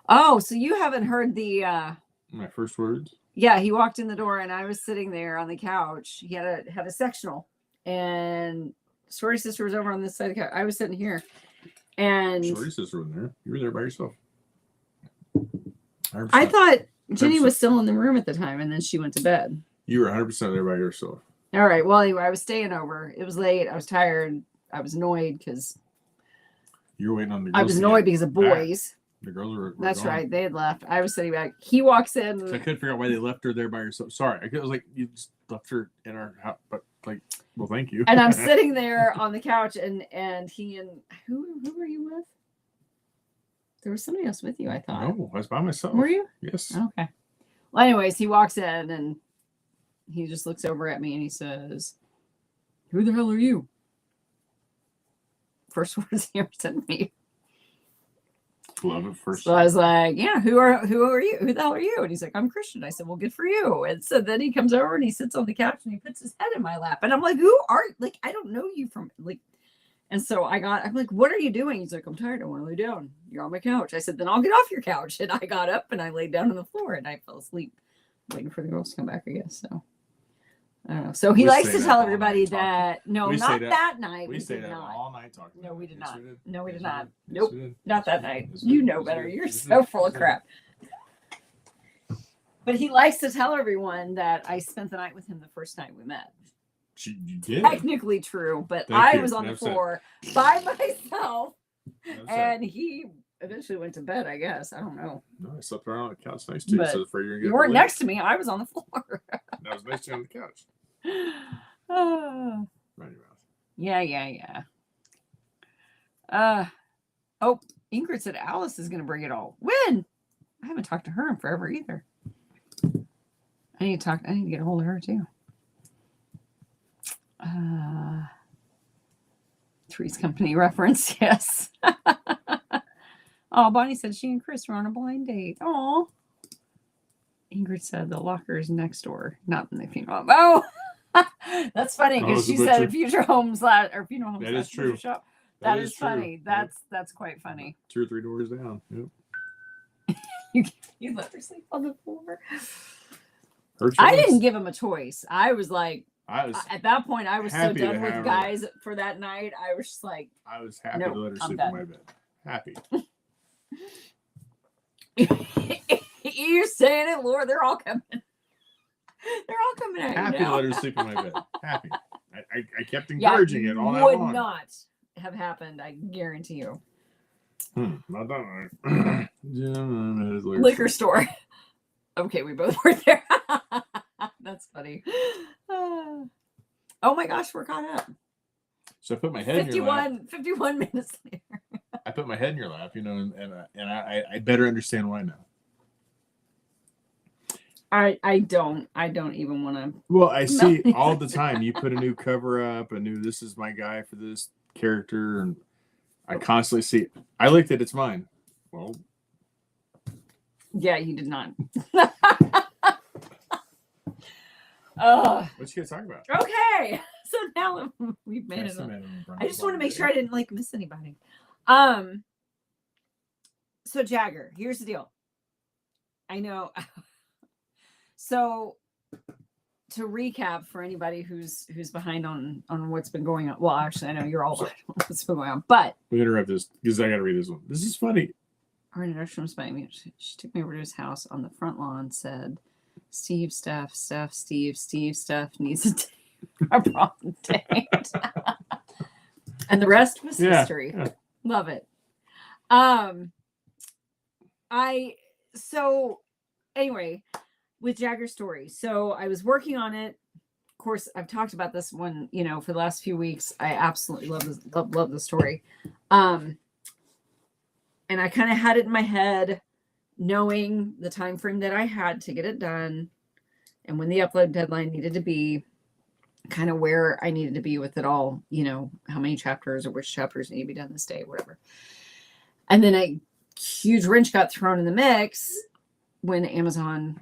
Oh, so you haven't heard the my first words? Yeah, he walked in the door and I was sitting there on the couch. He had a sectional, and Shorty sister was over on this side of the couch. I was sitting here, and Shorty sister was there. You were there by yourself. 100%. I thought Jenny was still in the room at the time, and then she went to bed. You were 100% there by yourself. All right. Well, anyway, I was staying over. It was late. I was tired. I was annoyed because you were waiting on the girls. I was annoyed because of boys. Back. The girls were That's gone. Right. They had left. I was sitting back. He walks in. So I couldn't figure out why they left her there by herself. Sorry. I was like, you just left her in our house. But like, well, thank you. And I'm sitting there on the couch, and he and who were you with? There was somebody else with you, I thought. No, I was by myself. Were you? Yes. Okay. Well, anyways, he walks in and he just looks over at me and he says, "Who the hell are you?" First words he ever said to me. Love it first. So I was like, "Yeah, who are you? Who the hell are you?" And he's like, "I'm Christian." I said, "Well, good for you." And so then he comes over and he sits on the couch and he puts his head in my lap. And I'm like, "Who are like? I don't know you from like." And so I'm like, "What are you doing?" He's like, "I'm tired. I want to lay down. You're on my couch." I said, "Then I'll get off your couch." And I got up and I laid down on the floor and I fell asleep, waiting for the girls to come back, I guess. So I don't know. So he likes to tell everybody that no, not that night. We stayed all night talking. No, we did not. No, we did Yes, not. we did. Nope, Yes, we did. not that night. Yes, You we know did. better. Yes, You're we so did. full of crap. But he likes to tell everyone that I spent the night with him the first night we met. You did. Technically true, but Thank I you. was on the That's floor by myself, That's and he eventually went to bed, I guess. I don't know. No, I slept around on the couch next to you. But So for you You weren't next to me. I was on the floor. That was next to you on the couch. Oh, Right in your mouth. yeah. Oh, Ingrid said Alice is going to bring it all. When? I haven't talked to her in forever either. I need to get a hold of her too. Three's Company reference, yes. Oh, Bonnie said she and Chris were on a blind date. Oh. Ingrid said the locker is next door, not in the funeral home. Oh, that's funny because she said future homes or funeral homes. That is true. Shop. That is funny. Yep. That's quite funny. 2 or 3 doors down. Yep. You let her sleep on the floor. Her choice. I didn't give him a choice. I was like, I was at that point, I was so happy to done with have her. guys for that night. I was just like, I was happy Nope, to let her I'm sleep done. in my bed. Happy. you're saying it, Lord. They're all coming. They're all coming out. Happy you to know? let her sleep in my bed. Happy. I kept encouraging it all night would long. not. have happened. I guarantee you. Not that right. Liquor store. Okay, we both were there. That's funny. Oh my gosh, we're caught up. So I put my head in your lap. 51 minutes later. I put my head in your lap, you know, and I better understand why now. I don't even want to. Well, I see all the time. You put a new cover up, a new this is my guy for this character, and I constantly see. I looked at it's mine. Well, yeah, you did not. what you guys talking about? Okay, so now we've made it. I just want to make sure I didn't like miss anybody. So Jagger, here's the deal. I know. So to recap for anybody who's behind on what's been going on. Well, actually, I know you're all behind on what's been going on, but we interrupt this because I got to read this one. This is funny. Our introduction was by me. She took me over to his house on the front lawn. Said, "Steve, Steph, Steve, Steph needs a problem date," and the rest was history. Yeah. Love it. So anyway. With Jagger's story. So I was working on it. Of course, I've talked about this one, you know, for the last few weeks. I absolutely love the story. And I kind of had it in my head, knowing the time frame that I had to get it done and when the upload deadline needed to be, kind of where I needed to be with it all, you know, how many chapters or which chapters need to be done this day, whatever. And then a huge wrench got thrown in the mix when Amazon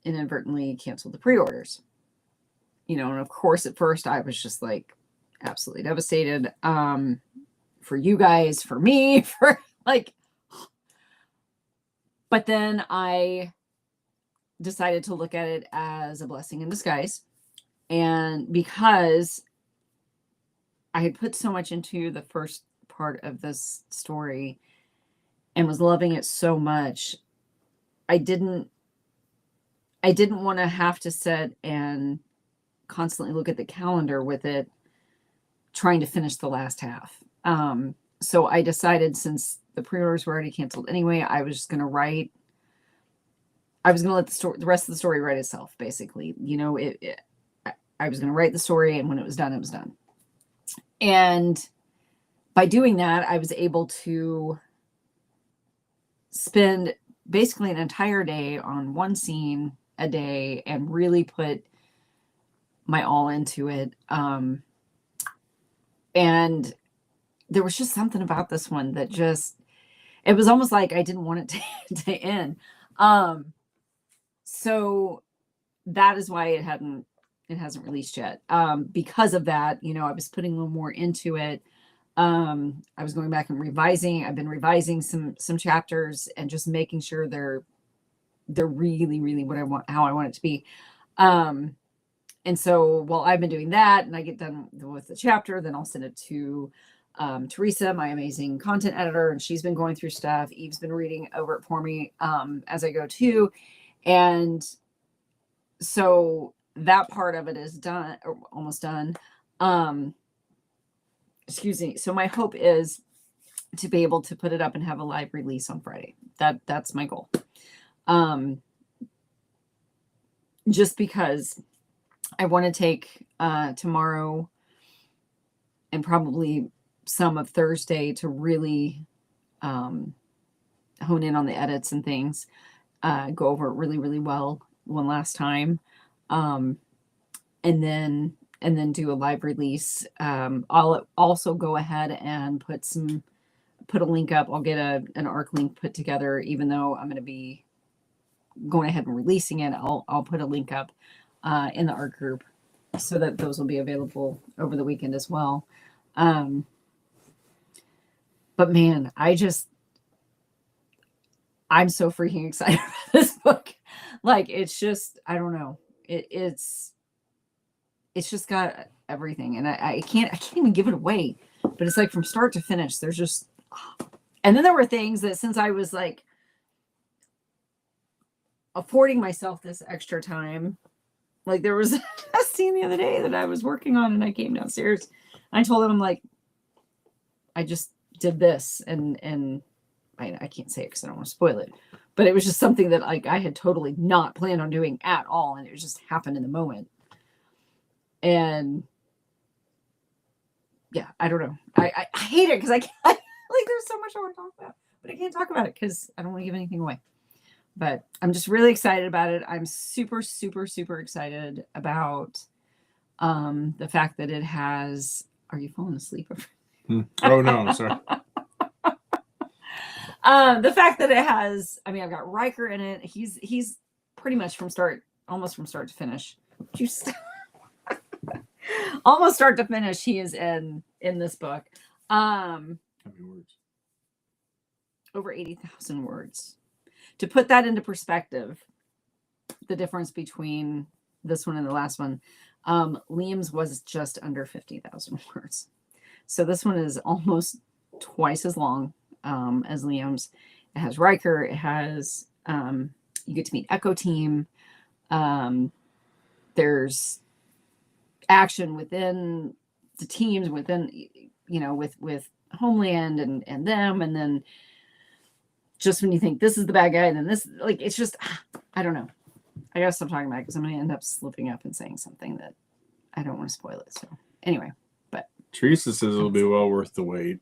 inadvertently canceled the pre-orders, you know, and of course at first I was just like absolutely devastated, for you guys, for me, for like, but then I decided to look at it as a blessing in disguise. And because I had put so much into the first part of this story and was loving it so much, I didn't want to have to sit and constantly look at the calendar with it, trying to finish the last half. So I decided, since the pre-orders were already canceled anyway, I was going to let the rest of the story write itself, basically. You know, I was going to write the story, and when it was done, it was done. And by doing that, I was able to spend basically an entire day on one scene a day and really put my all into it. And there was just something about this one that it was almost like I didn't want it to end. So that is why it hasn't released yet. Because of that, you know, I was putting a little more into it. I was going back and revising. I've been revising some chapters and just making sure they're really, really how I want it to be. And so while I've been doing that and I get done with the chapter, then I'll send it to Teresa, my amazing content editor, and she's been going through stuff. Eve's been reading over it for me as I go too. And so that part of it is done, or almost done. Excuse me. So my hope is to be able to put it up and have a live release on Friday. That's my goal. Just because I want to take tomorrow and probably some of Thursday to really hone in on the edits and things, go over it really, really well one last time, and then do a live release. I'll also go ahead and put a link up. I'll get an ARC link put together, even though I'm going to be going ahead and releasing it. I'll put a link up in the ARC group so that those will be available over the weekend as well. But man, I'm so freaking excited about this book. Like, it's just, I don't know. It's just got everything. And I can't even give it away, but it's like from start to finish, there's just, and then there were things that, since I was like affording myself this extra time, like there was a scene the other day that I was working on, and I came downstairs and I told him, I'm like, I just did this, and I can't say it because I don't want to spoil it, but it was just something that like I had totally not planned on doing at all, and it just happened in the moment. And yeah, I don't know. I hate it because I can't, like there's so much I want to talk about, but I can't talk about it because I don't want to give anything away. But I'm just really excited about it. I'm super, super, super excited about the fact that it has. Are you falling asleep? Oh no, sorry. The fact that it has. I mean, I've got Riker in it. He's pretty much almost from start to finish. Almost start to finish. He is in this book. How many words? Over 80,000 words. To put that into perspective, the difference between this one and the last one, Liam's was just under 50,000 words. So this one is almost twice as long as Liam's. It has Riker. It has, you get to meet Echo Team. There's action within the teams, within, with Homeland and them. And then just when you think this is the bad guy, and then this, like, it's just, I don't know. I gotta stop talking about it because I'm gonna end up slipping up and saying something that I don't want to spoil it. So anyway, but Teresa says it'll be well worth the wait.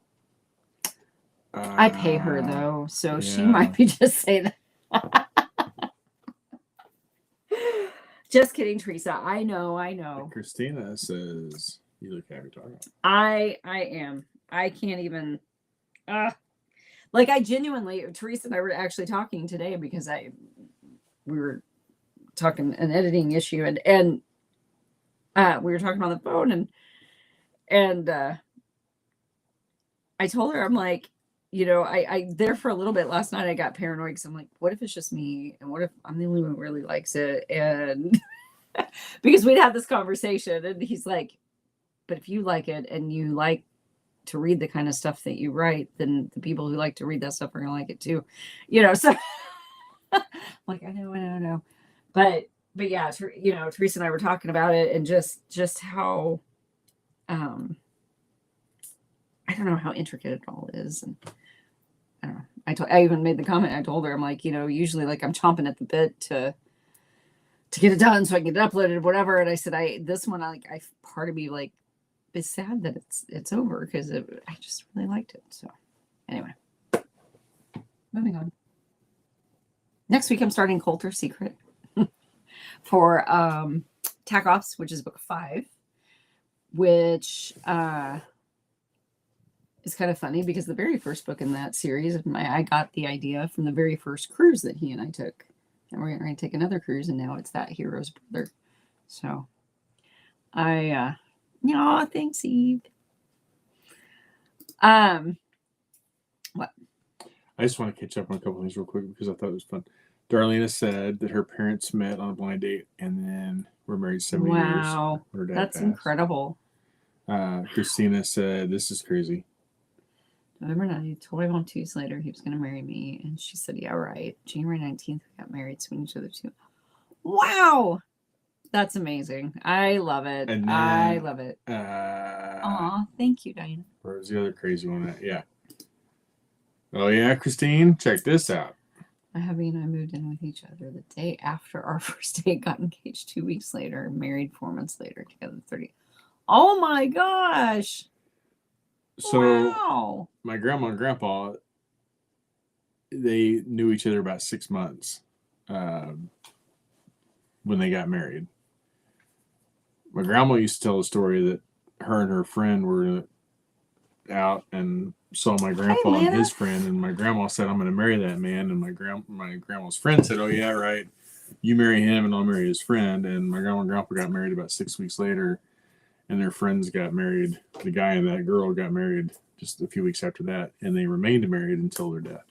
I pay her though, so yeah. she might be just saying that. Just kidding, Teresa. I know. Christina says you look happy talking. I am. I can't even. Like I genuinely, Teresa and I were actually talking today because we were talking an editing issue and we were talking on the phone and I told her, I'm like, I there for a little bit last night I got paranoid because I'm like, what if it's just me, and what if I'm the only one who really likes it? And because we'd had this conversation and he's like, but if you like it and you like to read the kind of stuff that you write, then the people who like to read that stuff are gonna like it too, so like I know. But yeah, Teresa and I were talking about it and just how I don't know how intricate it all is. And I don't know. I even made the comment, I told her, I'm like, usually like I'm chomping at the bit to get it done so I can get it uploaded or whatever. And I said, this one, part of me like is sad that it's over because I just really liked it. So anyway, moving on. Next week, I'm starting Coulter Secret for TAC Ops, which is book 5, which is kind of funny because the very first book in that series, I got the idea from the very first cruise that he and I took. And we're going to take another cruise, and now it's that hero's brother. So thanks, Eve. What? I just want to catch up on a couple things real quick because I thought it was fun. Darlena said that her parents met on a blind date and then were married 70 years. Wow, that's incredible. Christina said, this is crazy. November 9th, he told my mom 2 weeks later he was going to marry me. And she said, yeah, right. January 19th, we got married, so we knew each other too. Wow. That's amazing. I love it. And then, I love it. Aw, thank you, Diana. Where was the other crazy one at? Yeah. Oh, yeah, Christine, check this out. My hubby and I moved in with each other the day after our first date, got engaged 2 weeks later, married 4 months later, together 30. Oh my gosh. So wow. My grandma and grandpa, they knew each other about 6 months when they got married. My grandma used to tell a story that her and her friend were out and saw my grandpa and his friend, and my grandma said, I'm going to marry that man. And my grandma's friend said, oh, yeah, right. You marry him and I'll marry his friend. And my grandma and grandpa got married about 6 weeks later, and their friends got married. The guy and that girl got married just a few weeks after that, and they remained married until their death.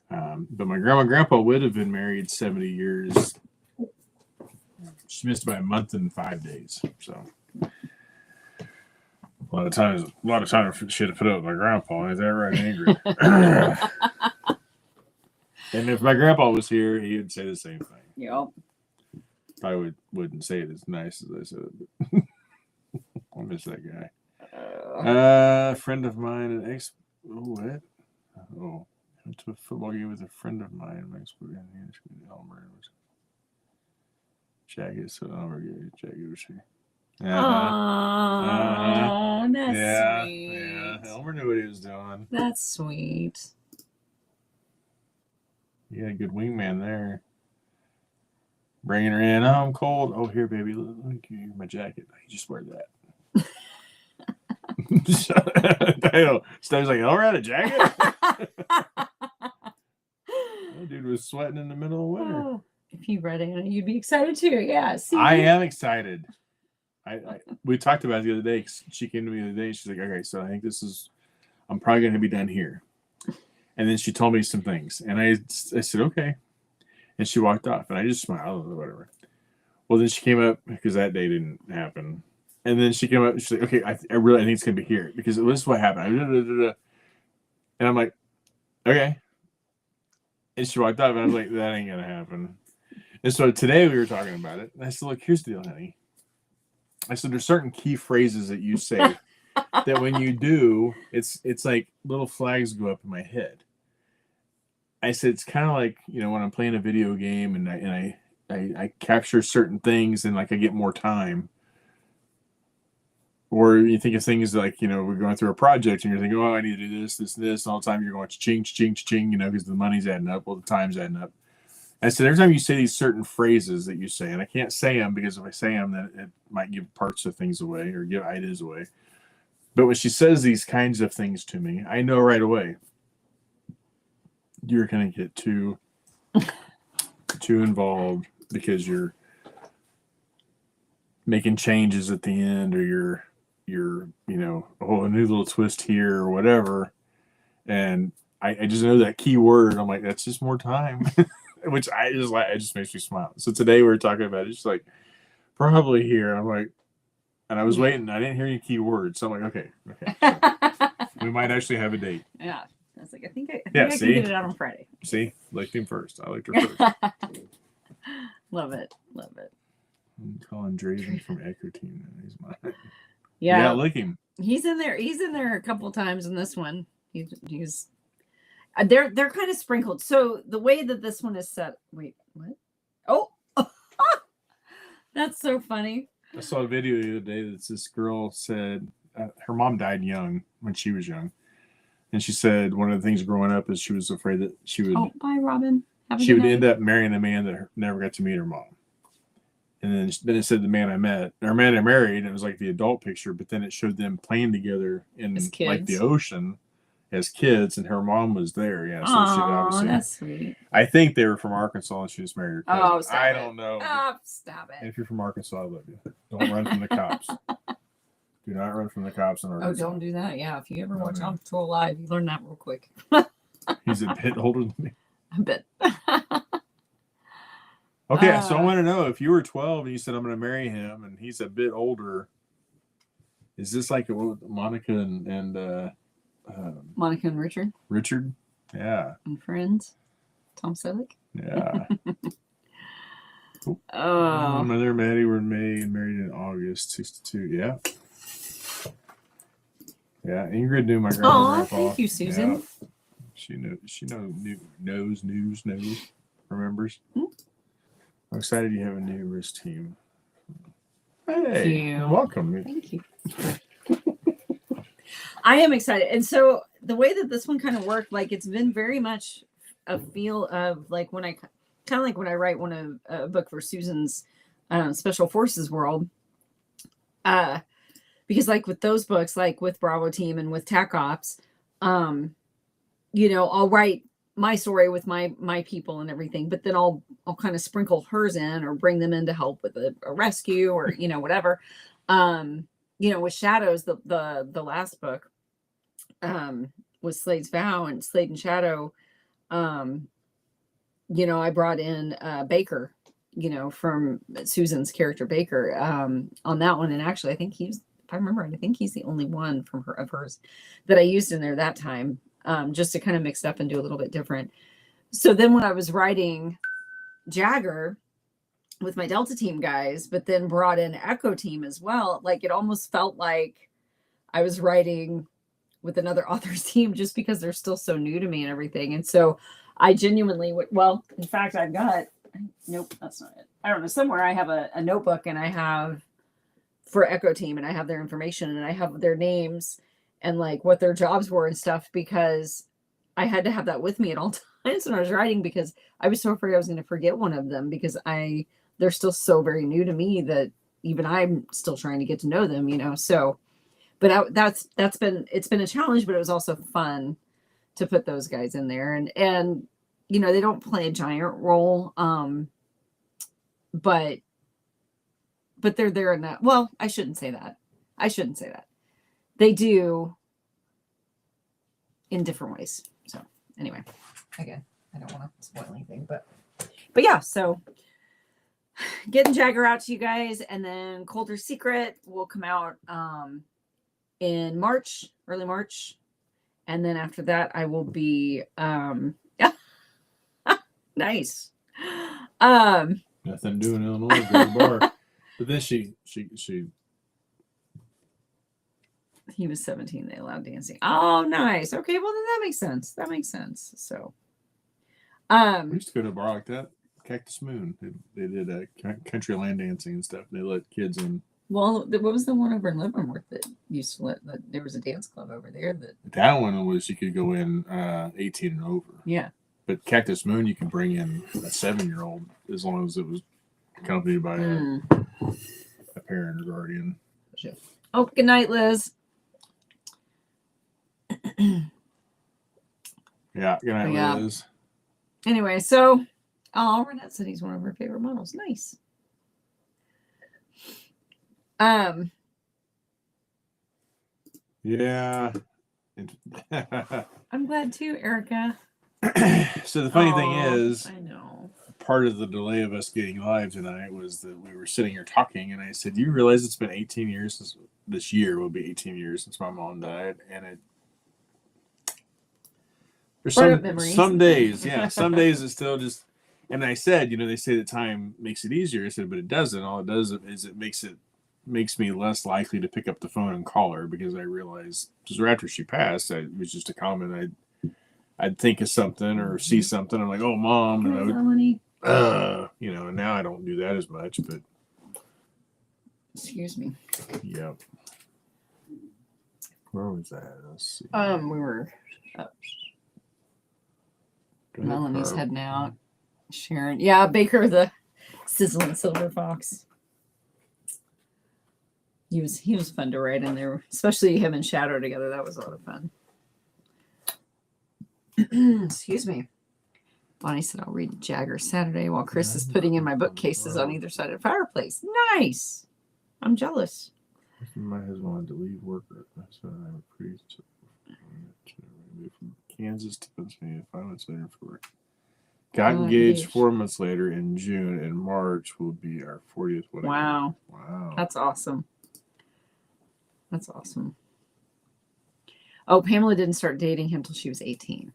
But my grandma and grandpa would have been married 70 years. She missed by a month and 5 days. So a lot of times she had to put up with my grandpa. Is that right, Angry? And if my grandpa was here, he would say the same thing. Yep. I wouldn't say it as nice as I said it, but I miss that guy. Oh. Friend of mine, an ex. What? Oh, went to a football game with a friend of mine. My Elmer was jacket. So Elmer gave me a jacket. Was she? Oh, that's Yeah, sweet. yeah. Elmer knew what he was doing. That's sweet. He had a good wingman there. Bringing her in. Oh, I'm cold. Oh, here, baby. Let me give you my jacket. You just wear that. Steve's like, Elmer had a jacket? That dude was sweating in the middle of winter. Oh, if you read Anna, you'd be excited too. Yeah. See, I am excited. We talked about it the other day. She came to me the other day. She's like, okay, so I think I'm probably going to be done here. And then she told me some things. And I said, okay. And she walked off. And I just smiled or whatever. Well, then she came up, because that day didn't happen. And then she came up and she's like, okay, I think it's going to be here. Because this is what happened. And I'm like, okay. And she walked off. And I was like, that ain't going to happen. And so today we were talking about it. And I said, look, here's the deal, honey. I said, there's certain key phrases that you say that when you do, it's like little flags go up in my head. I said, it's kind of like, when I'm playing a video game and I capture certain things and like I get more time. Or you think of things like, we're going through a project and you're thinking, oh, I need to do this, this, and this. And all the time you're going ching, ching, ching, because the money's adding up. Well, the time's adding up. I said, every time you say these certain phrases that you say, and I can't say them because if I say them, then it might give parts of things away or give ideas away. But when she says these kinds of things to me, I know right away you're going to get too involved because you're making changes at the end, or you're a new little twist here or whatever. And I just know that key word. I'm like, that's just more time. Which it just makes me smile. So today we were talking about it. It's like, probably here. I'm like, and I was waiting. I didn't hear any key words. So I'm like, okay. So we might actually have a date. Yeah. I was like, I think I can get it out on Friday. See, liked him first. I liked her first. Love it. Love it. I'm calling Draven from Eckertine. He's mine. Yeah. Lick him. He's in there. He's in there a couple times in this one. He's they're kind of sprinkled. So the way that this one is set. Wait, what? Oh, that's so funny. I saw a video the other day that this girl said her mom died young when she was young, and she said one of the things growing up is she was afraid that she would. Oh, bye, Robin. She would end up marrying a man that never got to meet her mom. And then it said the man I met, or man I married, and it was like the adult picture, but then it showed them playing together in like the ocean as kids, and her mom was there. Yeah, so she obviously. That's sweet. I think they were from Arkansas, and she just married her cousin. Oh, stop I don't know. Oh, stop it. And if you're from Arkansas, I love you. Don't run from the cops. Do not run from the cops in Arkansas. Oh, don't do that. Yeah, if you ever watch On Patrol Live, you learn that real quick. He's a bit older than me. A bit. Okay, so I want to know, if you were 12 and you said I'm going to marry him, and he's a bit older, is this like Monica and Monica and Richard? Richard, yeah, and Friends. Tom Selleck. Yeah. Oh. Mother and Maddie were in May and married in August '62. Yeah. Yeah, Ingrid knew my grandma. Oh, thank you, Susan. Yeah. She knows, remembers. I'm excited you have a new wrist team. Hey, welcome. Thank you. I am excited. And so the way that this one kind of worked, like it's been very much a feel of like when I kind of like when I write a book for Susan's Special Forces world. Because like with those books, like with Bravo Team and with TAC Ops, I'll write my story with my people and everything, but then I'll kind of sprinkle hers in or bring them in to help with a rescue or, whatever. With Shadows, the last book was Slade's Vow, and Slade and Shadow, I brought in Baker, from Susan's character Baker on that one. And actually, I think if I remember right, I think he's the only one of hers that I used in there that time. Just to kind of mix up and do a little bit different. So then when I was writing Jagger with my Delta Team guys, but then brought in Echo Team as well, like it almost felt like I was writing with another author's team just because they're still so new to me and everything. And so I genuinely would, well, in fact, I've got, nope, that's not it. I don't know. Somewhere I have a notebook and I have for Echo Team and I have their information and I have their names and like what their jobs were and stuff because I had to have that with me at all times when I was writing because I was so afraid I was going to forget one of them because they're still so very new to me that even I'm still trying to get to know them, you know? So, but it's been a challenge, but it was also fun to put those guys in there and, you know, they don't play a giant role. But they're there in that. Well, I shouldn't say that. They do in different ways. So anyway, again, I don't want to spoil anything, but yeah, so getting Jagger out to you guys, and then Colder Secret will come out in March, early March. And then after that, I will be nice. Nothing doing in Illinois, go to the bar. But then she he was 17, they allowed dancing. Oh, nice. Okay, well then that makes sense. So we used to go to a bar like that, Cactus Moon. They did country land dancing and stuff. And they let kids in. Well, what was the one over in Leavenworth that used to there was a dance club over there that one was you could go in 18 and over. Yeah. But Cactus Moon, you can bring in a 7-year-old as long as it was accompanied by a parent or guardian. Oh, good night, Liz. Yeah, good night, Liz. Anyway, so Renette said he's one of her favorite models. Nice. Yeah. I'm glad too, Erica. So the funny thing is, I know part of the delay of us getting live tonight was that we were sitting here talking, and I said, "You realize it's been 18 years since this year will be 18 years since my mom died," and there's some days, some days it's still just. And I said, you know, they say that time makes it easier. I said, but it doesn't. All it does is it makes me less likely to pick up the phone and call her because I realized just right after she passed, it was just a comment. I'd think of something or see something. I'm like, oh, Mom. And you know, and now I don't do that as much, but. Excuse me. Yep. Where was that? Let's see. We were Melanie's heading out. Sharon. Yeah, Baker, the sizzling silver fox. He was fun to ride in there, especially him and Shadow together. That was a lot of fun. Excuse me. Bonnie said I'll read Jagger Saturday while Chris is putting in my bookcases on either side of the fireplace. Nice. I'm jealous. My husband wanted to leave work. So I'm pretty from Kansas to Pennsylvania 5 months later for work. Got engaged 4 months later in June, and March will be our 40th wedding. Wow. Wow. That's awesome. That's awesome. Oh, Pamela didn't start dating him till she was 18.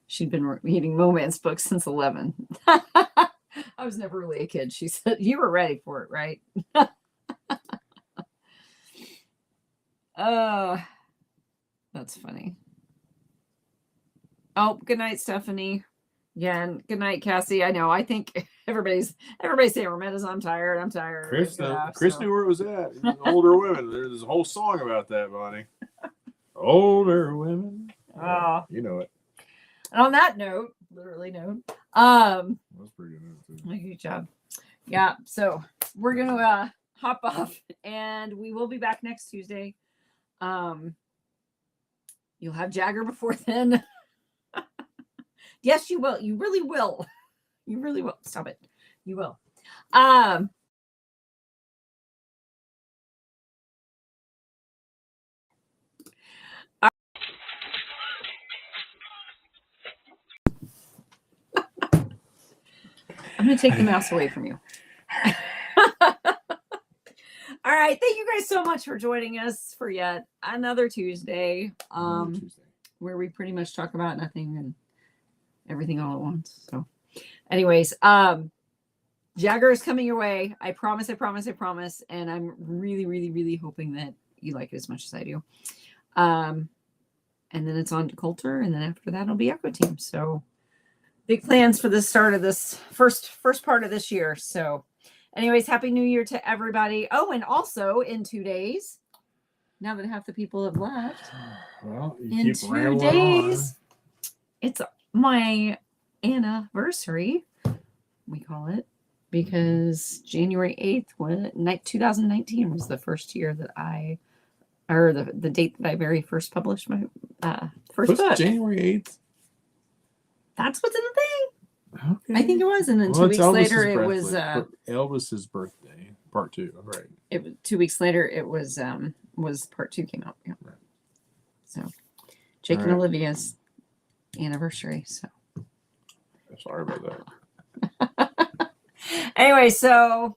She'd been reading romance books since 11. I was never really a kid. She said, you were ready for it, right? That's funny. Oh, good night, Stephanie. Yeah, and good night, Cassie. I know. I think everybody's saying Rometta's I'm tired. Chris knew where it was at. Older women. There's a whole song about that, Bonnie. Older women. Oh, you know it. And on that note, literally note. That's pretty good. Good job. Yeah. So we're gonna hop off, and we will be back next Tuesday. You'll have Jagger before then. Yes, you will. You really will. You really will. Stop it. You will. I'm going to take the mouse away from you. All right. Thank you guys so much for joining us for yet another Tuesday. Where we pretty much talk about nothing and everything all at once. So anyways, Jagger is coming your way. I promise. And I'm really, really, really hoping that you like it as much as I do. And then it's on to Coulter, and then after that it'll be Echo Team. So big plans for the start of this first part of this year. So anyways, Happy New Year to everybody. Oh, and also in 2 days, now that half the people have left, Well, you in keep 2 rambling days, it's my anniversary, we call it, because January 8th, 2019 was the first year that the date that I very first published my first book. January 8th? That's what's in the thing. Okay. I think it was. And then 2 weeks later, it was Elvis's birthday, part 2. Right. It was 2 weeks later. It was part 2 came out. Yeah. Right. So Jake and Olivia's anniversary. So sorry about that. Anyway, so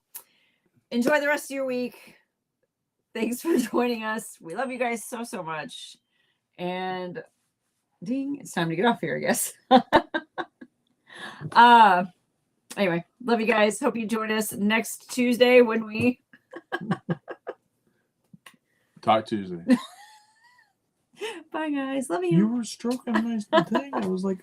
enjoy the rest of your week. Thanks for joining us. We love you guys so, so much. And ding, it's time to get off here, I guess. Anyway, love you guys. Hope you join us next Tuesday when we Talk Tuesday. Bye, guys. Love you. You were stroking my thing. I was like,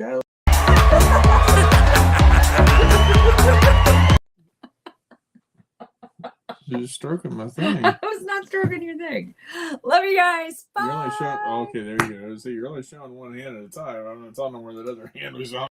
You're stroking my thing. I was not stroking your thing. Love you guys. Bye. You're only showing. Oh, okay, there you go. See, you're only showing one hand at a time. I'm not telling them where that other hand was on.